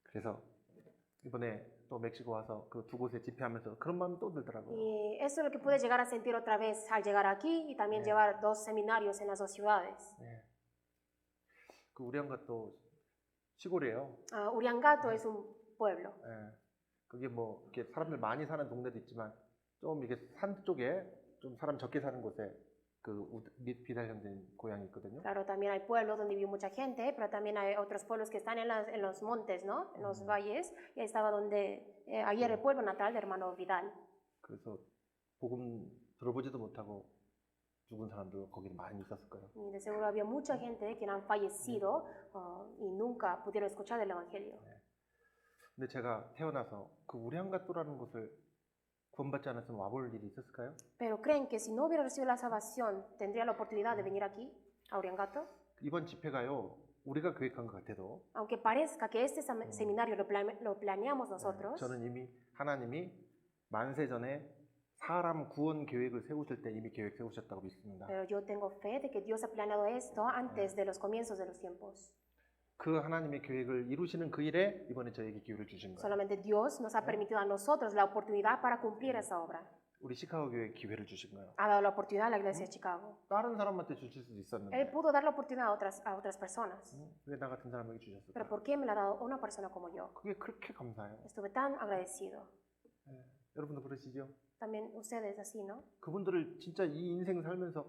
그래서 이번에 또 멕시코 와서 그 두 곳에 집회하면서 그런 마음이 또 들더라고요. Y eso es lo que pude llegar a sentir otra vez al llegar aquí y también llevar 2 seminarios en las 2 ciudades. 예. 그 우리한가또 시골이에요. Uriangato es un pueblo. 예. 그게 뭐 이렇게 사람들 많이 사는 동네도 있지만 좀 이게 산 쪽에 좀 사람 적게 사는 곳에 그 비달 형제님 고향이 있거든요. Claro, también hay pueblos donde vive mucha gente, pero también hay otros pueblos que están en los montes, ¿no? En los valles. Y ahí estaba donde ayer el pueblo natal de hermano Vidal. 그래서 복음 들어보지도 못하고 죽은 사람들 거기 많이 있었을 거예요. Y de seguro había mucha gente que han fallecido y nunca pudieron escuchar el evangelio. 근데 제가 태어나서 그 우리한가또라는 곳을 구원받지 않았으면 와볼 일이 있었을까요? Pero creen que si no hubiera recibido la salvación, ¿tendría la oportunidad de venir aquí, a Uriangato? 이번 집회가요 우리가 계획한 것 같아도 Aunque parezca que este seminario lo planeamos nosotros, 저는 이미 하나님이 만세 전에 사람 구원 계획을 세우실 때 이미 계획 세우셨다고 믿습니다. pero yo tengo fe de que Dios ha planeado esto antes de los comienzos de los tiempos. 그 하나님의 계획을 이루시는 그 일에 이번에 저에게 기회를 주신 거예요. Solamente Dios nos ha permitido a nosotros la oportunidad para cumplir esa obra. 우리 시카고 교회에 기회를 주신 거예요. Ha dado la oportunidad a la iglesia de Chicago. 다른 사람한테 주실 수도 Él 있었는데 pudo dar la oportunidad a otras personas. 왜 나 같은 사람에게 Pero 주셨을까? ¿por qué me la ha dado una persona como yo? 그게 그렇게 감사해요. Estuve tan agradecido. 여러분도 그러시죠? También ustedes así, ¿no? 그분들을 진짜 이 인생 살면서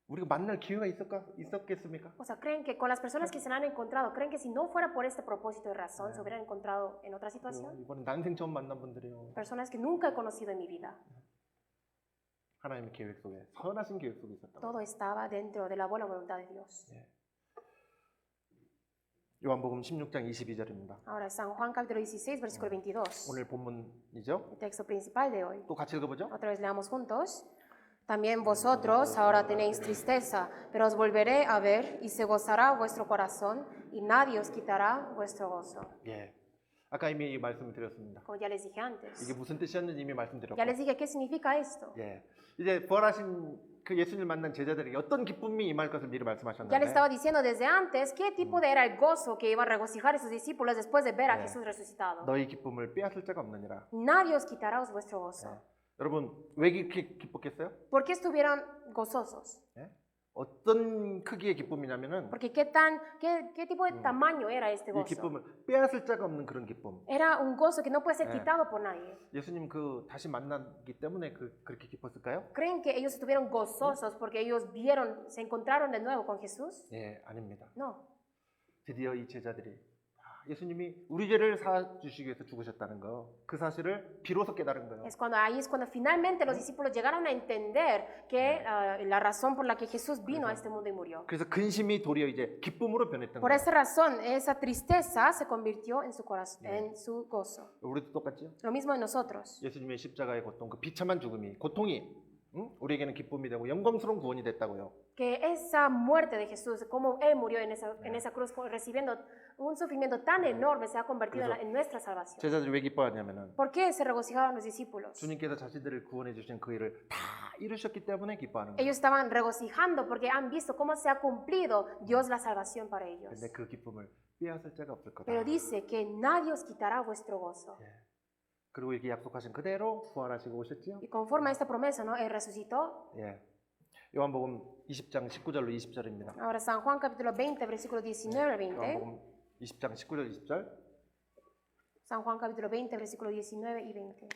우리가 만날 기회가 있었겠습니까? O sea, creen que con las personas que se han encontrado, creen que si no fuera por este propósito de razón, se hubieran encontrado en otra situación. 이번에 난생 처음 만난 분들이요. Personas que nunca he conocido en mi vida. 하나님의 계획 속에 선하신 계획 속에 있었다. Todo estaba dentro de la buena voluntad de Dios. 요한복음 16장 22절입니다. Ahora, San Juan capítulo 16, versículo 22. 오늘 본문이죠? El texto principal de hoy. 또 같이 읽어보죠. Otra vez leamos juntos. También vosotros ahora tenéis tristeza, pero os volveré a ver y se gozará vuestro corazón y nadie os quitará vuestro gozo. 예. 아까 이미 이 말씀을 드렸습니다. como ya les dije antes. 이게 무슨 뜻이었는지 이미 말씀드렸고. Ya les dije qué significa esto. 예. 이제 부활하신 그 예수님을 만난 제자들에게 어떤 기쁨이 임할 것을 미리 Ya les 말씀하셨는데 estaba diciendo desde antes qué tipo de era el gozo que iba a regocijar a sus discípulos después de ver a 네. Jesús resucitado. 너희 기쁨을 빼앗을 자가 없느니라. Nadie os quitará vuestro gozo. 네. 여러분 왜 이렇게 기뻤겠어요? ¿Por qué estuvieron gozosos? 예? 어떤 크기의 기쁨이냐면은 Porque qué tipo de tamaño era este 이 gozo. 기쁨을 빼앗을 자가 없는 그런 기쁨. Era un gozo que no puede ser 네. quitado por nadie. 예수님 그 다시 만나기 때문에 그렇게 기뻤을까요? ¿Creen que ellos estuvieron gozosos porque ellos se encontraron de nuevo con Jesús? 예, 아닙니다. No. 드디어 이 제자들이 예수님이 우리 죄를 사주시기 위해서 죽으셨다는 거, 그 사실을 비로소 깨달은 거예요. Ahí es cuando finalmente los discípulos llegaron a entender que la razón por la que Jesús vino a este mundo y murió. 그래서 근심이 도리어 이제 기쁨으로 변했던 Por 거예요. esa razón, esa tristeza se convirtió en su corazón, en su gozo. 우리도 똑같죠? Lo mismo en nosotros. 예수님의 십자가의 고통, 그 비참한 죽음이, 고통이 우리에게는 기쁨이 되고 영광스러운 구원이 됐다고요. Que esa muerte de Jesús, como Él murió en esa cruz, recibiendo un sufrimiento tan enorme, se ha convertido en nuestra salvación. 제자들이 왜 기뻐하냐면은 ¿Por qué se regocijaban los discípulos? 주님께서 자신들을 구원해 주신 그 일을 다 이루셨기 때문에 기뻐하는 거예요. Ellos estaban regocijando porque han visto cómo se ha cumplido Dios la salvación para ellos. 근데 그 기쁨을 빼앗을 자가 없을 거다. Pero dice que nadie os quitará vuestro gozo. 그리고 이렇게 약속하신 그대로 부활하시고 오셨지요? Y conforme a esta promesa, ¿no? Él resucitó. 예. 요한복음 20장 19절로 20절입니다. Ahora San Juan capítulo 20, versículo 19 al 20. 요한복음 20장 19절 20절. San Juan capítulo 20, versículo 19 y 20.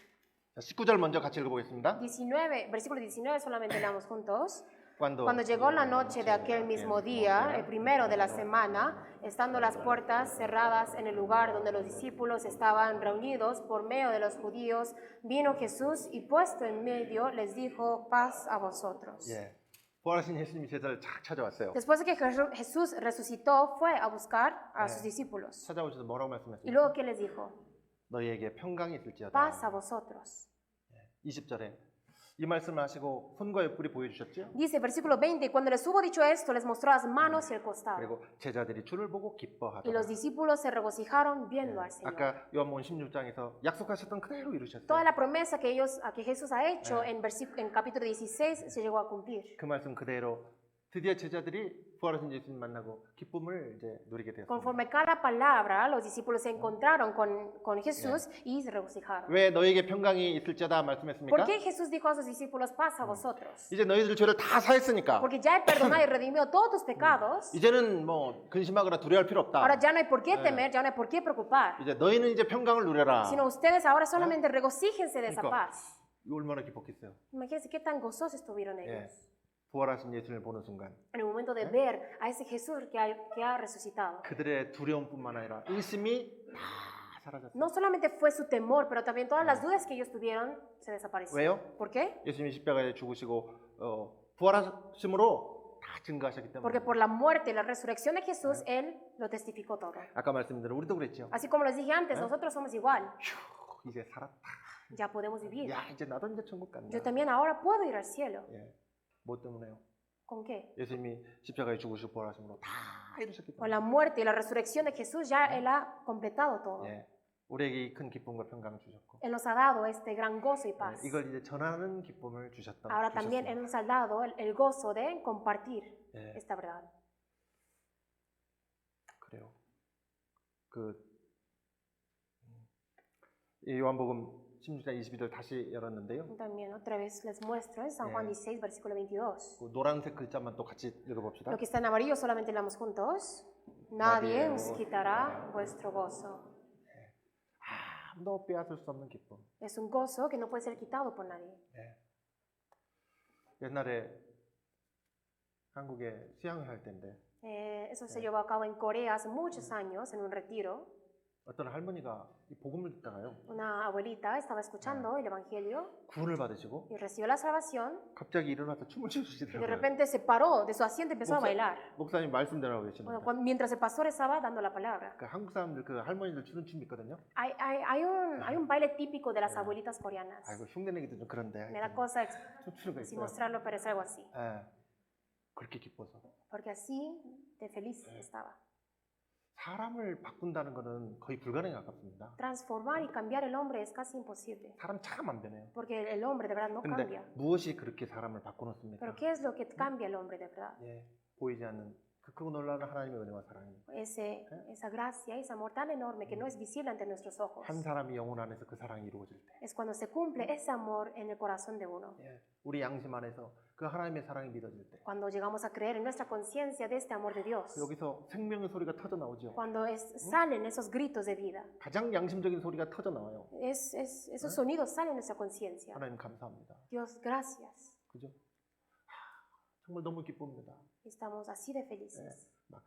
자, 19절 먼저 같이 읽어보겠습니다. 19, versículo 19 solamente leamos juntos. Cuando Cuando llegó la noche de aquel mismo día, el primero de la semana, estando las puertas cerradas en el lugar donde los discípulos estaban reunidos por medio de los judíos, vino Jesús y puesto en medio les dijo, paz a vosotros. 예. 부활하신 예수님이 제자를 착 찾아왔어요. Después de que Jesús resucitó, fue a buscar a sus discípulos. 찾아오셔서 뭐라고 Y 말씀했습니까? luego, ¿qué les dijo? 너희에게 평강이 있을지어다. Paz a vosotros. 20절에 이 말씀을 하시고 손과 옆구리 보여주셨죠? Dice, versículo 20, y cuando les hubo dicho esto, les mostró las manos y el costado. 그리고 제자들이 주를 보고 Y 기뻐하더라. los discípulos se regocijaron viendo al Señor. 아까 요한복음 16장에서 약속하셨던 그대로 이루셨어요. Toda la promesa que Jesús ha hecho en capítulo 16 se llegó a cumplir. 그 말씀 그대로 드디어 제자들이 부활하신 예수님 만나고 기쁨을 이제 누리게 되었습니다. Conforme cada palabra, los discípulos se encontraron con Jesús y se regocijaron. 왜 너희에게 평강이 있을지어다 말씀했습니까? ¿Por qué Jesús dijo a sus discípulos, paz a vosotros? 이제 너희들 죄를 다 사했으니까 Porque ya he perdonado y redimido todos tus pecados. 이제는 뭐 근심하거나 두려워할 필요 없다. Ahora ya no hay por qué temer, ya no hay por qué preocupar. 이제 너희는 이제 평강을 누려라. Sino ustedes ahora solamente regocíjense de esa 그러니까 paz. 이거 얼마나 기뻤겠어요. Imagínense qué tan gozosos estuvieron 예. ellos. 부활하신 예수님을 보는 순간 En el momento de ver a ese Jesús que ha resucitado. 그들의 두려움뿐만 아니라 의심이 다 사라졌어요. No solamente fue su temor, pero también todas las dudas que ellos tuvieron se desaparecieron. 왜요? ¿Por qué? 예수님이 십자가에 죽으시고 부활하심으로 다 증거하셨기 때문에. Porque por la muerte y la resurrección de Jesús, Él lo testificó todo. 아까 말씀드린 우리도 그랬죠. Así como les dije antes, nosotros somos igual. 휴, 이제 살았다. Ya podemos vivir. 야, 이제 나도 이제 천국 간다. Yo también ahora puedo ir al cielo. 예. 뭐 때문에요? ¿Con qué? 예수님이 십자가에 죽으시고 부활하심으로 다 이루셨기 Con 때문에. la muerte y la resurrección de Jesús, ya Él ha completado todo. 예. 우리에게 이 큰 기쁨과 평강을 주셨고. Él nos ha dado este gran gozo y paz. 예. 이걸 이제 전하는 기쁨을 주셨다. Ahora también Él nos ha dado el gozo de compartir 예. esta verdad. 그래요. 이 요한복음 16장 22절 다시 열었는데요. También otra vez les muestro en San Juan 16, versículo 22. 그 노란색 글자만 또 같이 읽어봅시다. Lo que está en amarillo solamente leamos juntos. Nadie os quitará vuestro gozo. 아무도 빼앗을 수 없는 기쁨. Es un gozo que no puede ser quitado por nadie. 옛날에 한국에 수양을 할 때인데 Eso se llevó a cabo en Corea hace muchos años, en un retiro. 어떤 할머니가 이 복음을 듣다가요 Una abuelita estaba escuchando el Evangelio 구원을 받으시고 y recibió la salvación 갑자기 일어나서 춤을 y de 추시더라고요. repente se paró de su asiento y empezó a bailar. 목사님 말씀대로 Bueno, 계시는데 mientras el pastor estaba dando la palabra. 그 한국 사람들 그 할머니들 추는 춤이 있거든요. Hay un baile típico de las abuelitas coreanas. 아이고 흉내내기도 좀 그런데 Me da cosa 춤추는 거 sin 있어요. mostrarlo, pero es algo así. 예. 그렇게 기뻐서 Porque así de feliz estaba. 사람을 바꾼다는 것은 거의 불가능에 가깝습니다. Transformar y cambiar el hombre es casi imposible, 사람 참 안 변해요. porque el hombre de verdad no 근데 cambia. 무엇이 그렇게 사람을 바꿔놓습니까? Pero ¿qué es lo que cambia el hombre de verdad? 예, 보이지 않는 그 크고 놀라운 하나님의 은혜와 사랑입니다. Esa gracia, ese amor tan enorme que no es visible ante nuestros ojos. 한 사람이 영혼 안에서 그 사랑이 이루어질 때, Es cuando se cumple ese amor en el corazón de uno. 예, 우리 양심 안에서 그 하나님의 사랑이 믿어질 때, Cuando llegamos a creer en nuestra conciencia de este amor de Dios. 여기서 생명의 소리가 터져 나오죠. Cuando salen esos gritos de vida. 가장 양심적인 소리가 터져 나와요. Esos sonidos salen de nuestra conciencia. 하나님 감사합니다. Dios, gracias. 그죠? 정말 너무 기쁩니다. Estamos así de felices. 막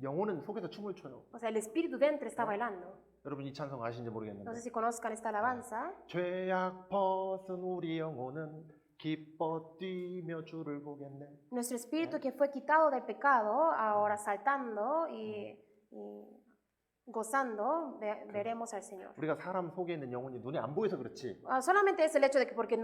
영혼은 속에서 춤을 춰요. O sea, el espíritu dentro está bailando. 여러분 이 찬송 아시는지 No 모르겠는데, sé si conozcan esta alabanza. 죄악 벗은 우리 영혼은 기뻐 뛰며 주를 보겠네. Nuestro espíritu que fue quitado del pecado, ahora saltando y gozando, veremos al Señor. 우리가 사람 속에 있는 영혼이 눈에 안 보여서 그렇지. Solamente es el hecho de que porque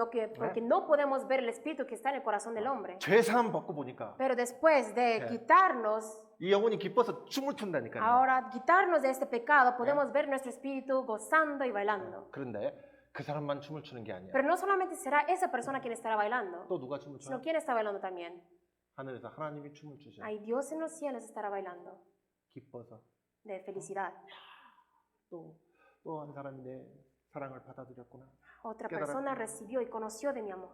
no podemos ver el espíritu que está en el corazón del hombre. 죄 사함 받고 보니까 Pero después de quitarnos, 이 영혼이 기뻐서 춤을 춘다니까요. ahora quitarnos de este pecado, podemos ver nuestro espíritu gozando y bailando. 그런데 그 사람만 춤을 추는 게 아니야. Pero no solamente será esa persona quien estará bailando, 또 누가 춤을 sino 춰요? quien está bailando también. 하늘에서 하나님이 춤을 추셔. Hay Dios en los cielos estará bailando 기뻐서 de felicidad. 또 한 사람이 내 사랑을 받아들였구나. Otra 깨달았구나. persona recibió y conoció de mi amor.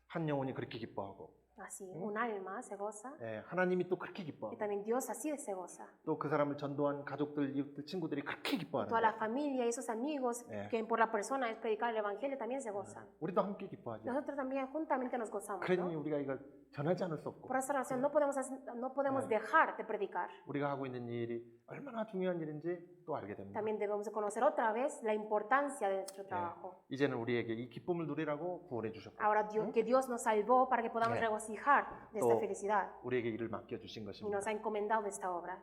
한 영혼이 그렇게 기뻐하고, Así, un alma se goza 하나님이 또 그렇게 y 기뻐하고, también Dios así se goza. 또 그 사람을 전도한 가족들, 이웃들, 친구들이 그렇게 기뻐하는 Toda 거야. la familia y esos amigos que por la persona es predicar el evangelio también se gozan. 우리도 함께 기뻐하죠. Nosotros también juntamente nos gozamos, 그러니 ¿no? 우리가 이걸 전하지 않을 수 없고, Por esa razón no podemos dejar de predicar. 우리가 하고 있는 이 일이 얼마나 중요한 일인지 또 알게 됩니다. También debemos de conocer otra vez la importancia de nuestro trabajo. 이제는 우리에게 이 기쁨을 누리라고 구원해 주셨고, Ahora que Dios nos salvó para que podamos regocijar de esta felicidad 우리에게 일을 맡겨 주신 y 것입니다. nos ha encomendado esta obra.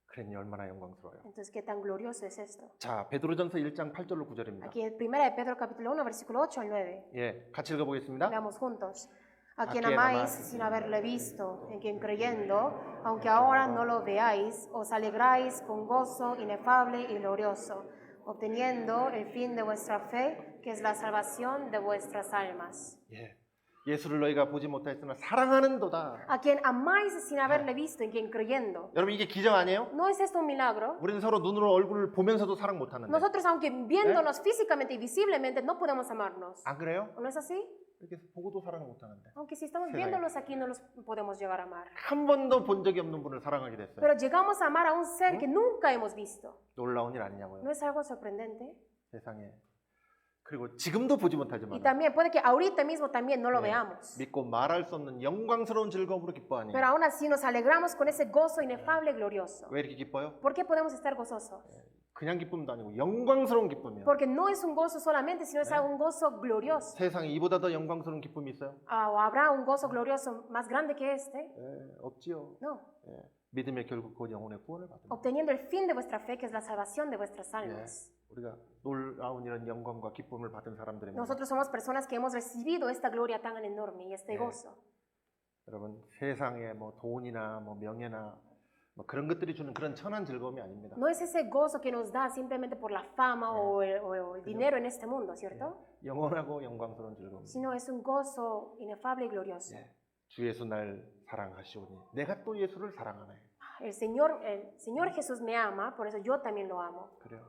그러니 얼마나 영광스러워요. Entonces, ¿qué tan glorioso es esto? 자, 베드로전서 1장 8절로 9절입니다. Aquí en 1 de Pedro capítulo 1 versículo 8 al 9. 예, 같이 읽어보겠습니다. Veamos juntos. A quien quien amáis amáis sin haberle visto, en quien creyendo, aunque ahora no lo veáis, os alegráis con gozo inefable y glorioso, obteniendo el fin de vuestra fe, que es la salvación de vuestras almas. 예, 예수를 너희가 보지 못하였으나 사랑하는도다. A quien amáis sin haberle visto, en quien creyendo. 여러분 이게 기적 아니에요? ¿No es esto un milagro? 우리는 서로 눈으로 얼굴을 보면서도 사랑 못하는데. Nosotros, aunque viéndonos físicamente y visiblemente, no podemos amarnos. 안 그래요? ¿No es así? 이렇게 보고도 사랑을 못하는데. Aunque si estamos Sí, viéndolos aquí, no los podemos llegar a amar. 한 번도 본 적이 없는 분을 사랑하게 됐어요. Pero llegamos a amar a un ser que nunca hemos visto. 놀라운 일 아니냐고요. ¿No es algo sorprendente? 세상에. 그리고 지금도 보지 Y 못하지만 también puede que ahorita mismo también no lo veamos. 믿고 말할 수 없는 영광스러운 즐거움으로 기뻐하니. Pero aún así nos alegramos con ese gozo inefable y glorioso. 왜 이렇게 기뻐요? ¿Por qué podemos estar gozosos? 그냥 기쁨도 아니고 영광스러운 기쁨이에요. Porque no es un gozo solamente, sino es un gozo glorioso. 세상에 이보다 더 영광스러운 기쁨이 있어요? ¿O habrá un gozo glorioso más grande que este? 없지요. No. 믿음의 결국 그 영혼의 구원을 받는. Obteniendo el fin de vuestra fe, que es la salvación de vuestras almas. 우리가 놀라운 이런 영광과 기쁨을 받은 사람들입니다. Nosotros somos personas que hemos recibido esta gloria tan enorme y este gozo. 여러분 세상에 뭐 돈이나 뭐 명예나 뭐 그런 것들이 주는 그런 천한 즐거움이 아닙니다. No es ese gozo que nos da simplemente por la fama o el dinero en este mundo, ¿cierto? 영원하고 영광스러운 즐거움. Sino es un gozo inefable y glorioso. 주 예수 날 사랑하시오니 내가 또 예수를 사랑하네. El Señor Jesús me ama, por eso yo también lo amo. 그래요.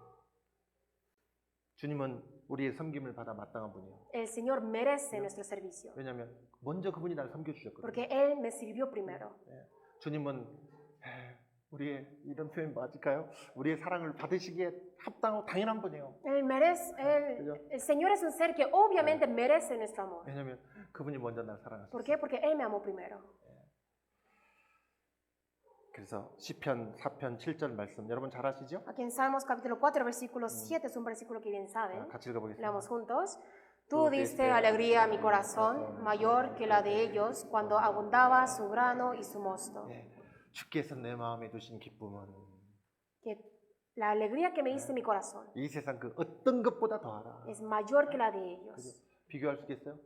주님은 우리의 섬김을 받아 마땅한 분이에요. El Señor merece nuestro servicio, 왜냐하면 먼저 그분이 날 섬겨주셨거든요. porque Él me sirvió primero. 주님은 우리의 이런 표현 맞을까요? 우리의 사랑을 받으시기에 합당하고 당연한 분이에요. El Señor es un ser que obviamente merece nuestro amor. 왜냐하면 그분이 먼저 날 사랑하셨어요. ¿Por qué? Porque Él me amó primero. 그래서 시편 4편 7절 말씀 여러분 잘 아시죠? Aquí en Salmos capítulo 4, versículo 7 es un versículo que bien saben. 같이 읽어보겠습니다. Leamos juntos. Tú diste alegría a mi corazón, mayor que la de ellos, cuando abundaba su grano y su mosto. 주께서 내 마음에 두신 기쁨은 Que la alegría que me diste mi corazón 이 세상 그 어떤 것보다 더하다. es mayor que la de ellos. 비교할 수 있겠어요?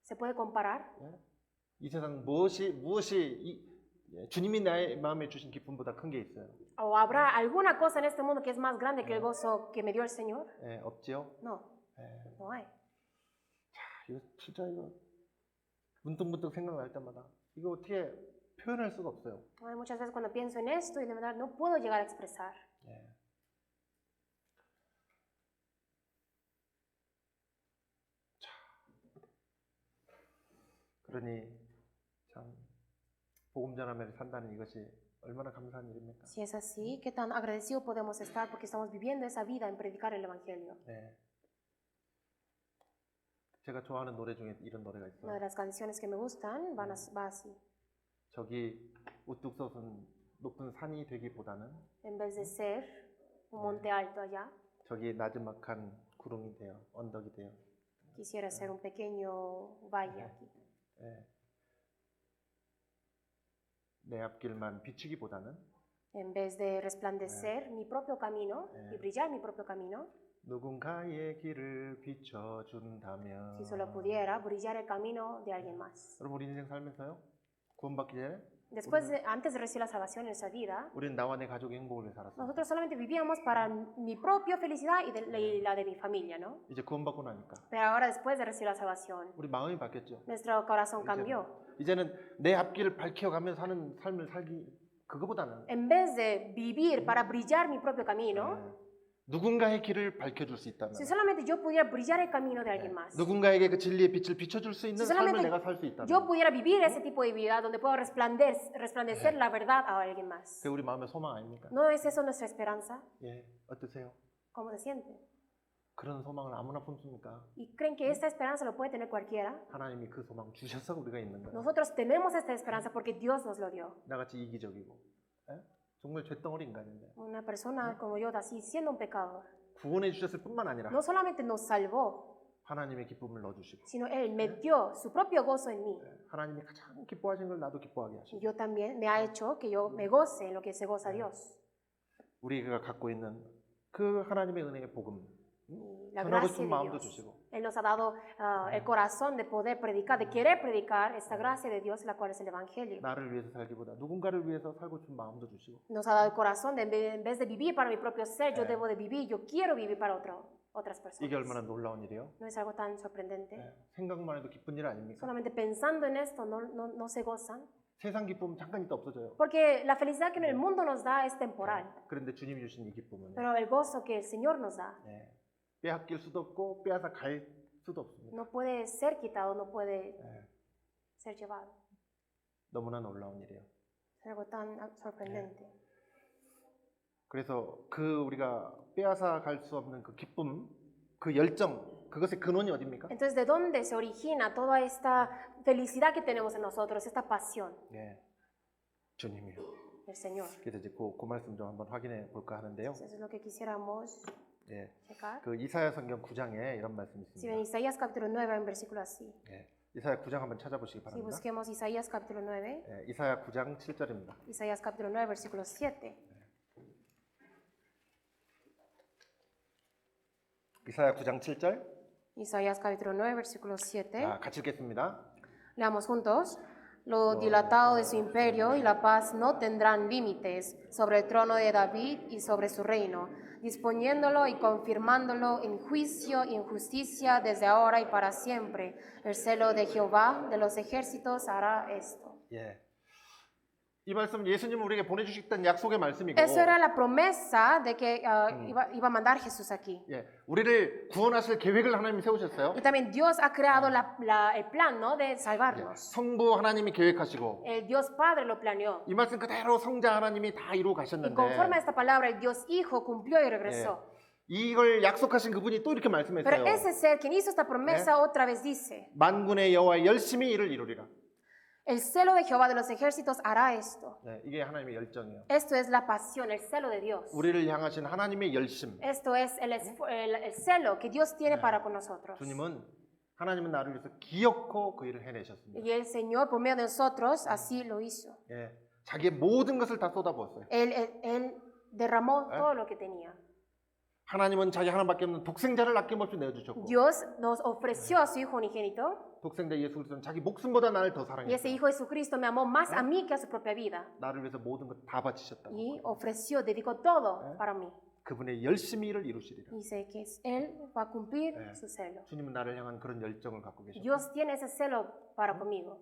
¿Se puede comparar? 이 세상 무엇이 예, 주님이 나의 마음에 주신 기쁨보다 큰 게 있어요. ¿O habrá alguna cosa en este mundo que es más grande que el gozo que me dio el Señor? 예, 없지요? No, 예, no hay. 이거 진짜 이거 문득문득 생각날 때마다 이거 어떻게 표현할 수가 없어요. Hay muchas veces cuando pienso en esto y de verdad no puedo llegar a expresar. 예. 자, 그러니 참 복음 전하며 산다는 이것이 얼마나 감사한 일입니까? Si es así, ¿qué tan agradecidos podemos estar porque estamos viviendo esa vida en predicar el Evangelio? 네. 제가 좋아하는 노래 중에 이런 노래가 Una de 있어요. las canciones que me gustan va así. 저기 우뚝 솟은 높은 산이 되기보다는 En vez de ser un monte alto allá, 저기 나지막한 구름이 돼요. 언덕이 돼요. quisiera ser un pequeño valle aquí. 예. 내 앞길만 비추기보다는 En vez de resplandecer mi propio camino y brillar mi propio camino, 누군가의 길을 비춰준다면 si solo pudiera brillar el camino de alguien más. 여러분 우리 인생 살면서요 구원받기 전에 Antes de recibir la salvación en nuestra vida, 우리는 나와 내 가족의 행복을 위해 살았어요. nosotros solamente vivíamos para mi propia felicidad y la de mi familia, ¿no? 이제 구원받고 나니까 Pero ahora, después de recibir la salvación, 우리 마음이 바뀌었죠. nuestro corazón cambió. 이제는 내 앞길을 밝혀가며 사는 삶을 살기 그거보다는 En vez de vivir para brillar mi propio camino, 누군가의 길을 밝혀줄 수 있다면 si solamente yo pudiera brillar el camino de alguien más, 누군가에게 그 진리의 빛을 비춰줄 수 있는 Si 삶을 solamente 내가 살 수 있다면 yo pudiera vivir ese tipo de vida donde puedo resplandecer la verdad a alguien más. 그게 우리 마음의 소망 아닙니까? ¿No es eso nuestra esperanza? 예, 어떠세요? ¿Cómo se siente? 그런 소망을 아무나 품습니까? ¿Y creen que esta esperanza lo puede tener cualquiera? 하나님이 그 소망 주셔서 우리가 있는 거예요. Nosotros tenemos esta esperanza porque Dios nos lo dio. 나같이 이기적이고 예? 정말 죄덩어리 인간인데 Una persona como yo, así siendo un pecador, 구원해 주셨을 뿐만 아니라 no solamente nos salvó, 하나님의 기쁨을 넣어주시고 sino Él metió su propio gozo en mí. 하나님이 가장 기뻐하신 걸 나도 기뻐하게 하시고 Y yo también me ha hecho que yo me goce en lo que se goza Dios. 우리가 갖고 있는 그 하나님의 은혜의 복음 Y la 전하고 gracia 싶은 de 마음도 Dios. 주시고 Él nos ha dado el corazón de poder predicar, de querer predicar esta gracia de Dios, la cual es el Evangelio. 나를 위해서 살기보다 누군가를 위해서 살고 싶은 마음도 주시고 Nos ha dado el corazón de en vez de vivir para mi propio ser, yo debo de vivir, yo quiero vivir para otras 이게 얼마나 personas. 놀라운 일이에요? ¿No es algo tan sorprendente? 생각만 해도 기쁜 일 아닙니까? Solamente pensando en esto no se gozan. 세상 기쁨 잠깐 있다 없어져요. Porque la felicidad que el mundo nos da es temporal, 그런데 주님이 주신 이 기쁨은 pero el gozo que el Señor nos da 빼앗길 수도 없고 빼앗아 갈 수도 없습니다. no puede ser quitado, no puede 예, ser llevado. 너무나 놀라운 일이에요. Es algo tan sorprendente. 그래서 그 우리가 빼앗아 갈 수 없는 그 기쁨, 그 열정, 그것의 근원이 어디입니까? Entonces, ¿de dónde se origina toda esta felicidad que tenemos en nosotros, esta pasión? 예, 주님이요. El Señor. 그래서 이제 그 말씀 좀 한번 확인해 볼까 하는데요. Eso es lo que quisiéramos 예, checar. 그 이사야 성경 9장에 이런 말씀이 Si ven 있습니다. Isaías capítulo 9, en versículo así. 예, 이사야 9장 한번 찾아보시기 Si 바랍니다. busquemos Isaías capítulo 9, 예, 이사야 9장 7절입니다. Isaías capítulo 9, versículo 7. 이사야 9장 7절. Isaías capítulo 9, versículo 7. 자, 같이 읽겠습니다. Leamos juntos. Lo dilatado de su imperio y la paz no tendrán límites sobre el trono de David y sobre su reino, disponiéndolo y confirmándolo en juicio y en justicia desde ahora y para siempre. El celo de Jehová de los ejércitos hará esto. 예. 이 말씀 예수님 우리에게 보내주셨던 약속의 말씀이고 Eso era la promesa de que iba a mandar Jesús aquí. 예, 우리를 구원하실 계획을 하나님이 세우셨어요. Y también Dios ha creado el plan, ¿no?, de salvarnos. 성부 하나님이 계획하시고 El Dios Padre lo planeó. 이 말씀 그대로 성자 하나님이 다 이루어 Y 가셨는데 conforme a esta palabra, el Dios Hijo cumplió y regresó. 이걸 약속하신 그분이 또 이렇게 Pero 말씀했어요. ese ser quien hizo esta promesa otra vez dice, 만군의 여호와 열심히 이를 이루리라. el celo de Jehová de los ejércitos hará esto. 네, 이게 하나님의 열정이에요. Esto es la pasión, el celo de Dios. 우리를 향하신 하나님의 열심. Esto es el celo que Dios tiene para con nosotros. 주님은 하나님은 나를 위해서 기어코 그 일을 해내셨습니다. Y el Señor, por medio de nosotros, así lo hizo. 예, 자기의 모든 것을 다 쏟아부었어요. Él derramó todo lo que tenía. 하나님은 자기 하나밖에 없는 독생자를 아낌없이 내어주셨고 Dios nos ofreció a su Hijo unigénito 독생자 예수 그리스도는 자기 목숨보다 나를 더 y ese 사랑했어. Hijo Jesucristo me amó más a mí que a su propia vida 나를 위해서 모든 것 다 바치셨다고. y ofreció, dedicó todo para mí. 그분의 열심히 일을 이루시리라. Dice que Él va a cumplir 네. su celo. 주님은 나를 향한 그런 열정을 갖고 계셨고 Dios tiene ese celo para conmigo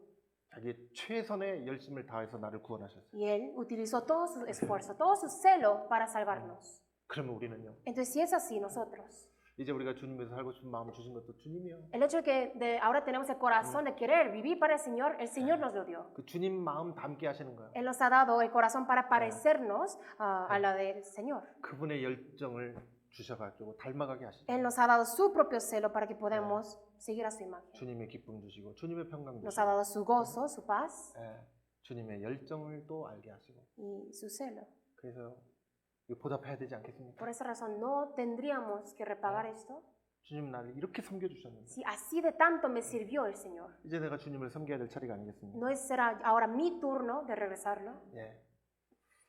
자기 최선의 열심을 다해서 나를 구원하셨어요. y Él utilizó todo su esfuerzo, todo su celo para salvarnos. 그러면 우리는요. Entonces, si es así, nosotros, 이제 우리가 주님에서 살고 싶은 마음을 주신 것도 주님이요. el hecho de que ahora tenemos el corazón de querer vivir para el Señor nos lo dio. 그 주님 마음 담게 하시는 거예요. Él nos ha dado el corazón para parecernos a la del Señor. 그분의 열정을 주셔가지고 닮아가게 하시죠. Él nos ha dado su propio celo para que podamos seguir a su imagen. 주님의 기쁨 주시고 주님의 평강 Nos ha 주시고 dado su gozo, su paz 주님의 열정을 또 알게 하시고 y su celo. 그래서 이거 보답해야 되지 않겠습니까? Por esa razón, ¿no tendríamos que repagar esto? 주님 나를 이렇게 섬겨주셨는데 Si así de tanto me sirvió el Señor, 이제 내가 주님을 섬겨야 될 차례가 아니겠습니까? ¿no será ahora mi turno de regresarlo? 예.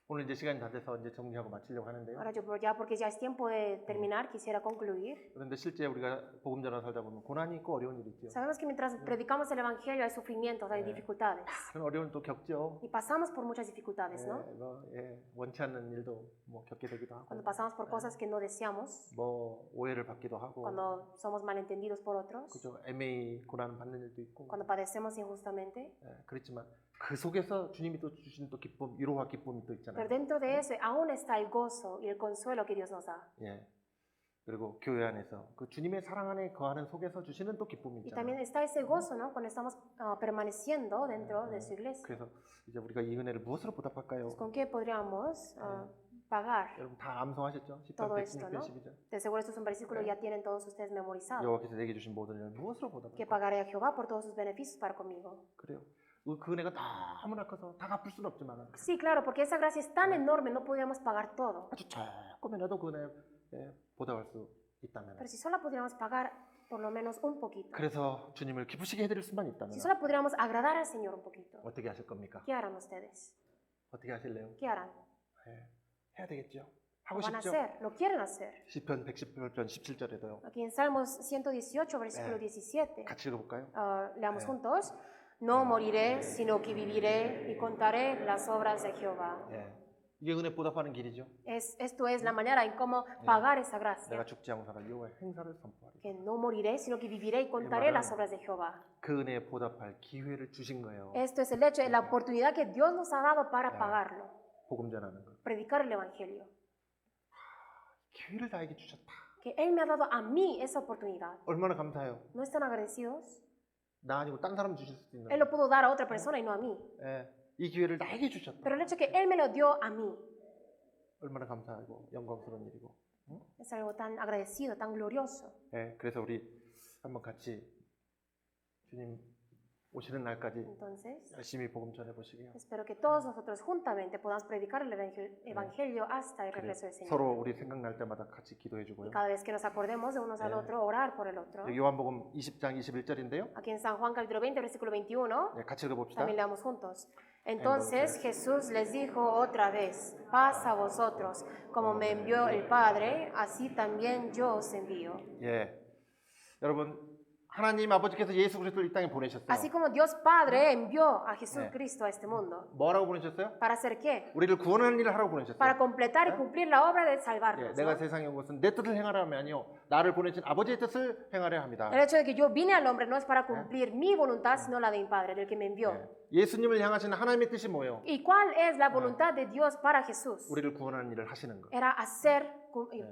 오늘 이제 시간이 다 돼서 이제 정리하고 마치려고 하는데요. Ahora yo ya, porque ya es tiempo de terminar, quisiera concluir. 그런데 실제 우리가 복음 전화 살다 보면 고난이 있고 어려운 일이 있죠. Sabemos que mientras predicamos el Evangelio hay sufrimientos, hay dificultades. 그런 어려움을 또 겪죠. Y pasamos por muchas dificultades, ¿no? 원치 않는 일도 뭐 겪게 되기도 하고, Cuando pasamos por cosas que no deseamos, 뭐 오해를 받기도 하고, cuando somos malentendidos por otros, 그죠? 애매히 고난 받는 일도 있고, cuando padecemos injustamente. 그렇지만 그 속에서 주님이 또 주신 또 기쁨, 위로와 기쁨이 또 있잖아요. Pero dentro de eso aún está el gozo y el consuelo que Dios nos da. 예. 그리고 교회 안에서 그 주님의 사랑 안에 거하는 속에서 주시는 또 기쁨이 Y 있잖아요. también está ese gozo, ¿no? Cuando estamos permaneciendo dentro de su iglesia. 그래서 이제 우리가 이 은혜를 무엇으로 보답할까요? ¿Con qué podríamos pagar 여러분 다 암송하셨죠? 10편, todo 116편, esto, ¿no? 12절. De seguro estos son versículos ya tienen todos ustedes memorizados. 여호와께서 내게 주신 모든 은혜를 무엇으로 보답할까요? Que pagaré a Jehová por todos sus beneficios para conmigo. 그래요. 그 은혜가 너무나 커서 다 갚을 수는 없지만 Sí, claro, porque esa gracia es tan enorme, no podríamos pagar todo. 아주 조금이라도 그 은혜에 보답할 수 있다면, Pero si solo pudiéramos pagar por lo menos un poquito, 그래서 주님을 기쁘시게 해드릴 수만 있다면 si solo pudiéramos agradar al Señor un poquito, 어떻게 하실 겁니까? ¿qué harán ustedes? 어떻게 하실래요? ¿Qué harán? 해야 되겠죠. Lo 하고 van a 싶죠. hacer, lo quieren hacer. 시편 118편 17절에도요. Aquí en Salmos 118, versículo 17, 같이 읽어볼까요? leamos juntos. No moriré, sino que viviré y contaré las obras de Jehová. 이게 은혜 보답하는 길이죠. Esto es la manera en cómo pagar esa gracia. 내가 죽지 않고 살아 여호와의 행사를 선포하리. Que no moriré, sino que viviré y contaré las obras de Jehová. 그 은혜에 보답할 기회를 주신 거예요. Esto es el hecho, la oportunidad que Dios nos ha dado para pagarlo. 복음 전하는 거. Predicar el Evangelio. 기회를 나에게 주셨다. Que Él me ha dado a mí esa oportunidad. 얼마나 감사해요. ¿No están agradecidos? 나 아니고 딴 사람 주실 수도 있는데. Él lo pudo dar a otra persona y no a mí. 이 기회를 나에게 주셨다. Pero el hecho que Él me lo dio a mí 얼마나 감사하고 영광스러운 일이고. es algo tan agradecido, tan glorioso. 그래서 우리 한번 같이 주님 오시는 날까지 Entonces, 열심히 복음 전해 보시게요. espero que todos nosotros juntamente podamos predicar el Evangelio hasta el regreso del Señor. 서로 우리 생각날 때마다 같이 기도해 Y 주고요. cada vez que nos acordemos de unos al otro, orar por el otro. 여기 요한복음 20장 21절인데요. Aquí en San Juan capítulo 20, versículo 21, 같이 읽어봅시다. también leamos juntos. Entonces Jesús les dijo otra vez, paz a vosotros, como me envió el Padre, así también yo os envío. 여러분 하나님 아버지께서 예수 그리스도를 이 땅에 보내셨어요. Así como Dios Padre envió a Jesucristo a este mundo. 뭐라고 보내셨어요? ¿Para hacer qué? 우리를 구원하는 일을 하라고 보내셨어요. Para completar y cumplir la obra de salvarnos. 내가 ¿no? 세상에 온 것은 내 뜻을 행하려 함이 아니요 나를 보내신 아버지의 뜻을 행하려 합니다. El hecho de que yo vine al hombre no es para cumplir mi voluntad, sino la de mi Padre, del que me envió. 예수님을 향하시는 하나님의 뜻이 뭐예요? ¿Y cuál es la voluntad de Dios para Jesús? 우리를 구원하는 일을 하시는 거. Era hacer,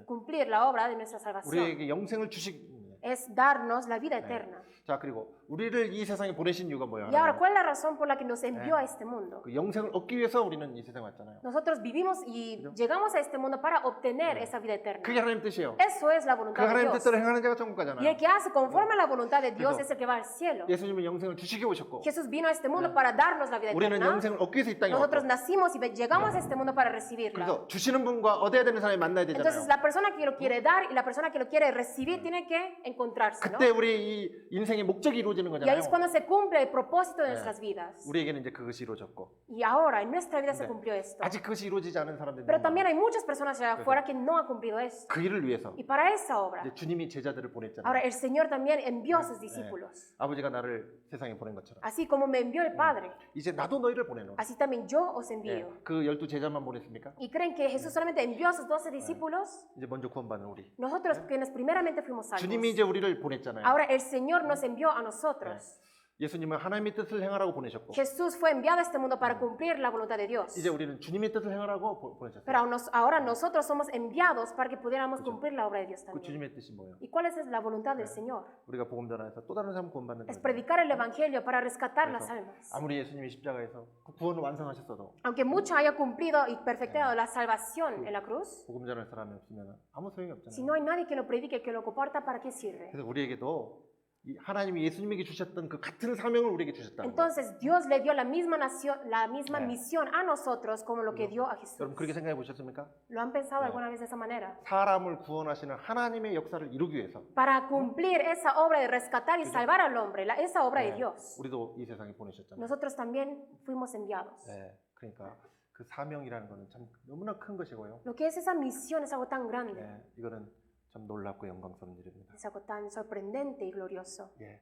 cumplir la obra de nuestra salvación. 우리에게 영생을 주시. Es darnos la vida eterna. 자 그리고 우리를 이 세상에 보내신 이유가 뭐예요? Y ahora, ¿cuál es la razón por la que nos envió a este mundo? 그 영생을 얻기 위해서 우리는 이 세상에 왔잖아요. Nosotros vivimos y llegamos a este mundo para obtener esa vida eterna. 그게 하나님 뜻이에요. Eso es la 그 voluntad de 하나님 Dios. 뜻대로 행하는 자가 천국 Y 가잖아요. el que hace conforme a la voluntad de Dios 그래서 es el que va al cielo. 예수님은 영생을 주시게 오셨고 Jesús vino a este mundo para darnos la vida 우리는 eterna. 영생을 얻기 위해서 이 땅에 Nosotros 왔고 nacimos y llegamos a este mundo para recibirla. 그래서 주시는 분과 얻어야 되는 사람이 만나야 Entonces 되잖아요. la persona que lo quiere dar y la persona que lo quiere recibir tiene que encontrarse, ¿no? 그때 우리 이 인생의 목적이 이루어지는 Y ahí 거잖아요. es cuando se cumple el propósito de 네. nuestras vidas. 우리에게는 이제 그것이 이루어졌고 Y ahora en nuestra vida se 네. cumplió esto. 아직 그것이 이루어지지 않은 사람들이 Pero 너무 también 많아요. hay muchas personas allá afuera que no han cumplido esto. 그 일을 위해서 Y para esa obra, 이제 주님이 제자들을 보냈잖아요. ahora el Señor también envió a sus discípulos. 아버지가 나를 세상에 보낸 것처럼 Así como me envió el Padre, 이제 나도 너희를 보내노. así también yo os 예, envío. 그 12제자만 보냈습니까? ¿Y creen que Jesús solamente envió a sus 12 discípulos? 이제 먼저 구원받은 우리. Nosotros, quienes primeramente fuimos salvos. 주님이 이제 우리를 보냈잖아요. Ahora el Señor nos envió a nosotros. 예수님은 하나님의 뜻을 행하라고 보내셨고 Jesús fue enviado a este mundo para cumplir la voluntad de Dios. 이제 우리는 주님의 뜻을 행하라고 보내셨어요. Pero ahora nosotros somos enviados para que pudiéramos cumplir la obra de Dios 그 también. 주님의 뜻이 뭐예요? ¿Y cuál es la voluntad del Señor? 우리가 복음 전하에서 또 다른 사람 구원받는 Es 거예요. predicar el Evangelio para rescatar las almas. 아무리 예수님이 십자가에서 그 구원을 완성하셨어도 Aunque mucho haya cumplido y perfectado la salvación en la cruz, 복음 전할 사람이 없으면 아무 소용이 si 없잖아요. no hay nadie que lo predique, que lo comparta, ¿para qué sirve? 그래서 우리에게도 이 하나님이 예수님에게 주셨던 그 같은 사명을 우리에게 주셨다는 거예요. Entonces Dios le dio la misma Yeah. misión a nosotros como lo que dio a Jesús. 여러분 그렇게 생각해 보셨습니까? ¿Lo han pensado Yeah. alguna vez de esa manera? 사람을 구원하시는 하나님의 역사를 이루기 위해서 Para cumplir esa obra de rescatar y salvar al hombre, esa obra de 네, Dios, 우리도 이 세상에 보내셨잖아요. nosotros también fuimos enviados. 네, 그러니까 그 사명이라는 거는 참 너무나 큰 것이고요. Lo que es esa misión es algo tan grande, 네, 이거는 참 놀랍고 영광스러운 일입니다. es algo tan sorprendente y glorioso. 예.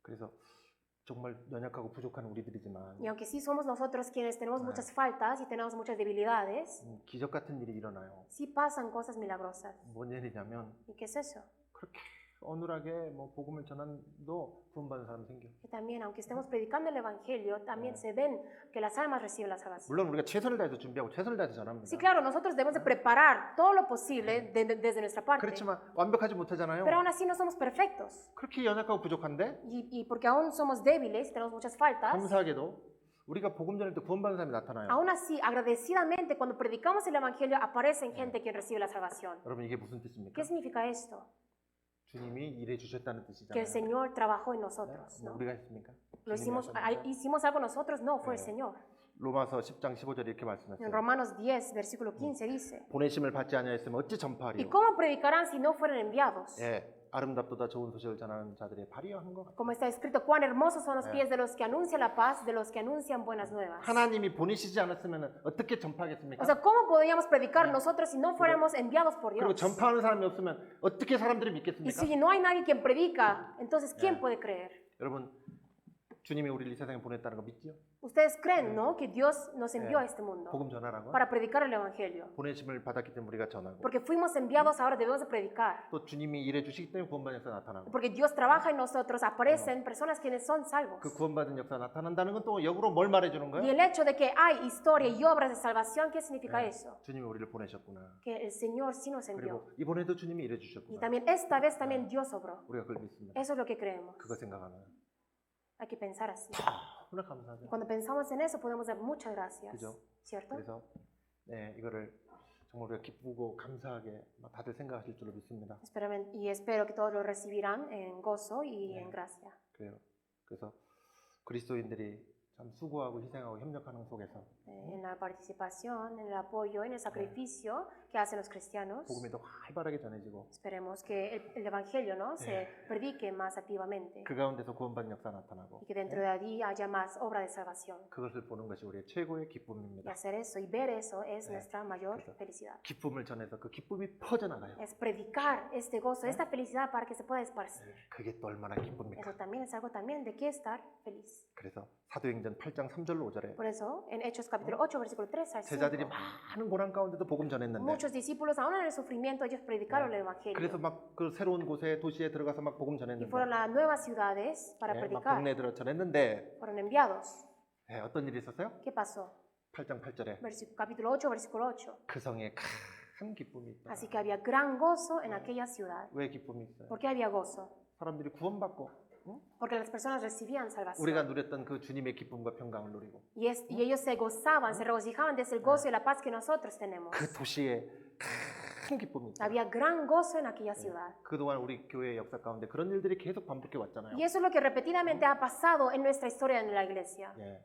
그래서 정말 연약하고 부족한 우리들이지만 Y aunque sí somos nosotros quienes tenemos Yeah. muchas faltas y tenemos muchas debilidades, 기적 같은 일이 일어나요. sí pasan cosas milagrosas. 뭔 일이냐면 ¿Y qué es eso? 그렇게 어눌하게 뭐 복음을 전한도 구원받는 사람 생겨. Que también, aunque estemos predicando el Evangelio, también se ven que las almas reciben la salvación. 물론 우리가 최선을 다해서 준비하고 최선을 다해서 전합니다. Sí, claro, nosotros debemos de preparar todo lo posible desde nuestra parte, 그렇지만 완벽하지 못하잖아요. pero aún así no somos perfectos. 그렇게 연약하고 부족한데 Y porque aún somos débiles y tenemos muchas faltas, 감사하게도 우리가 복음 전할 때 구원받는 사람이 나타나요. aún así, agradecidamente, cuando predicamos el Evangelio, aparecen gente que recibe la salvación. 여러분 이게 무슨 뜻입니까? ¿Qué significa esto? 주님이 일해 주셨다는 Que 뜻이잖아요. el Señor trabajó en 네? nosotros, 뭐 ¿no? 우리가 했습니까? Lo 주님이 하셨는데. hicimos algo nosotros, no, fue el Yeah. Señor. 로마서 10장 15절에 이렇게 En 말씀하셨어요. Romanos 10, versículo 15 dice, 보내심을 받지 아니하였으면 어찌 ¿y 전파하리요? cómo predicarán si no fueran enviados? 예, 아름답도다 좋은 소식을 전하는 자들의 발이여 한 것. Como está escrito, cuán hermosos son los Yeah. pies de los que anuncian la paz, de los que anuncian buenas nuevas. 하나님이 보내시지 않았으면 어떻게 전파하겠습니까? O sea, ¿cómo podríamos predicar nosotros si no fuéramos enviados por 그리고 Dios? 전파하는 사람이 없으면 어떻게 사람들이 Y 믿겠습니까? si no hay nadie quien predica, entonces ¿quién Yeah. puede creer? 여러분 주님이 우리를 이 세상에 보냈다는 거 믿지요? Ustedes creen, ¿no? Que Dios nos envió Yeah. a este mundo 복음 전하라고 para predicar el Evangelio. 보내심을 받았기 때문에 우리가 전하고 Porque fuimos enviados, ahora debemos de predicar. 또 주님이 일해 주시기 때문에 구원받은 역사 나타나고 Porque Dios trabaja en nosotros, aparecen personas quienes son salvos. 그 구원받은 역사 나타난다는 건 또 역으로 뭘 말해주는 Y 거예요? el hecho de que hay historia y obras de salvación, ¿qué significa eso? 주님이 우리를 보내셨구나. Que el Señor sí nos envió. 그리고 이번에도 주님이 일해 Y 주셨구나. también esta vez también Dios obró. 우리가 그걸 믿습니다. Eso es lo que creemos. 그거 생각하면 Hay que pensar así. 너무나 감사하죠. Y cuando pensamos en eso podemos dar muchas gracias. 그죠? ¿Cierto? 그래서 네, 이거를 정말 우리가 기쁘고 감사하게 다들 생각하실 줄로 믿습니다. Espero que todos lo recibirán en gozo y en gracia. 그래요. 그래서 그리스도인들이 참 수고하고 희생하고 협력하는 속에서 En la participación, en el apoyo, en el sacrificio que hacen los cristianos. 복음이 더 활발하게 전해지고 Esperemos que el Evangelio, ¿no? se predique más activamente 그 가운데서 구원받는 역사 나타나고 y que dentro de allí haya más obra de salvación. 그것을 보는 것이 우리의 최고의 Y 기쁨입니다. hacer eso y ver eso es nuestra mayor Eso. felicidad. 기쁨을 전해서 그 기쁨이 퍼져나가요. Es predicar este gozo, esta felicidad para que se pueda esparcir. 그게 또 얼마나 기쁩니까? Eso también es algo también de qué estar feliz. 그래서 사도행전 8장 3절로 5절에 Por eso, en Hechos capítulo 8, versículo 3 al 5, 제자들이 많은 고난 가운데도 복음 전했는데 muchos discípulos, aún en el sufrimiento, ellos predicaron el 그래서 Evangelio. 막 그 새로운 곳에 도시에 들어가서 막 복음 Y 전했는데 fueron a nuevas ciudades para 막 predicar. 동네에 들어 전했는데 Fueron enviados. 어떤 일이 있었어요? ¿Qué pasó? 8장 8절에 Capítulo 8, versículo 8. 그 성에 큰 기쁨이 있다. Así que había gran gozo en aquella ciudad. 왜 기쁨이 있어요? ¿Por qué había gozo? 사람들이 구원받고 Porque las personas recibían 우리가 salvación. 누렸던 그 주님의 기쁨과 평강을 누리고 Y ellos se gozaban, se regocijaban de ese gozo y la paz que nosotros tenemos. 그 도시에 큰 기쁨이 있다. Había gran gozo en aquella ciudad. 그동안 우리 교회의 역사 가운데 그런 일들이 계속 반복해 왔잖아요. Y eso es lo que repetidamente ha pasado en nuestra historia en la iglesia. 예.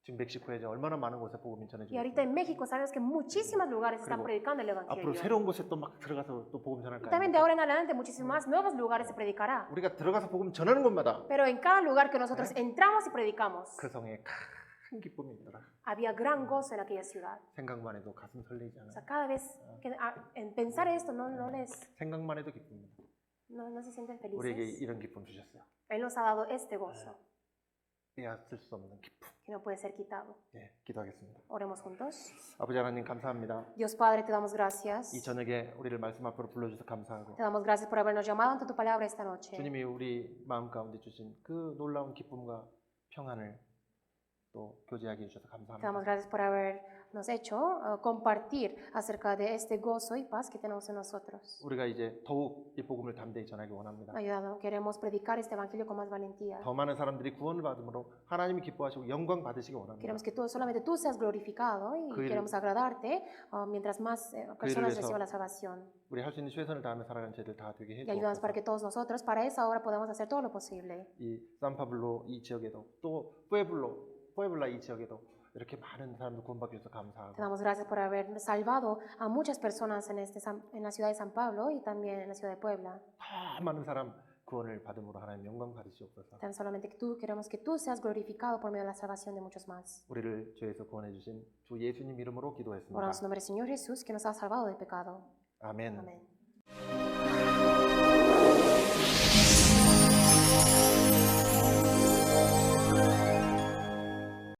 지금 멕시코에 이제 얼마나 많은 곳에 복음이 Y 전해지고 ahorita 있습니다. en México sabemos que en muchísimos lugares están 그리고 predicando el 앞으로 Evangelio. 새로운 곳에 또 막 들어가서 또 복음 Y 전할 거 también de 아닙니까? ahora en adelante muchísimos más nuevos lugares se predicará. 우리가 들어가서 복음 전하는 곳마다 Pero en cada lugar que nosotros entramos y predicamos, 그 성에 큰 기쁨이 있더라. había gran gozo en aquella ciudad. 생각만 해도 가슴 설레지 O 않아요. sea, cada vez que en pensar esto no 생각만 해도 기쁩니다. se sienten 우리에게 felices. 이런 기쁨 주셨어요. Él nos ha dado este gozo 빼앗을 수 없는 기쁨. que no puede ser quitado. 예, 기도하겠습니다. Oremos juntos. 아버지 하나님 감사합니다. Dios Padre, te damos gracias. 이 저녁에 우리를 말씀 앞으로 불러주셔서 감사하고 Te damos gracias por habernos llamado ante tu palabra esta noche. 주님이 우리 마음 가운데 주신 그 놀라운 기쁨과 평안을 또 교제하게 해주셔서 Te damos 감사합니다. gracias por habernos hecho compartir acerca de este gozo y paz que tenemos en nosotros. 우리가 이제 더욱 이 복음을 담대히 전하기 원합니다. Ayudado, queremos predicar este evangelio con más valentía. 더 많은 사람들이 구원을 받음으로 하나님이 기뻐하시고 영광 받으시기 원합니다. Queremos que solamente tú seas glorificado y 그 일을- queremos agradarte mientras más personas 위해서 reciban la salvación. 우리 할 수 있는 최선을 다하며 살아가는 저희들 다 되게 Y ayúdanos para 해주옵소서. que todos nosotros, para esa hora, podamos hacer todo lo posible. 이 산파블로 이 지역에도 또 푸에블라 이 지역에도 이렇게 많은 사람들 구원받기 위해서 Te 감사하고 damos gracias por haber salvado a muchas personas en la ciudad de San Pablo y también en la ciudad de Puebla. 더 많은 사람 구원을 받음으로 하나님 영광 받으시옵소서. Tan solamente que queremos que tú seas glorificado por medio de la salvación de muchos más. 우리를 죄에서 구원해 주신 주 예수님 이름으로 기도했습니다. Oramos en nombre del Señor Jesús, que nos ha salvado del pecado. 아멘. Amén.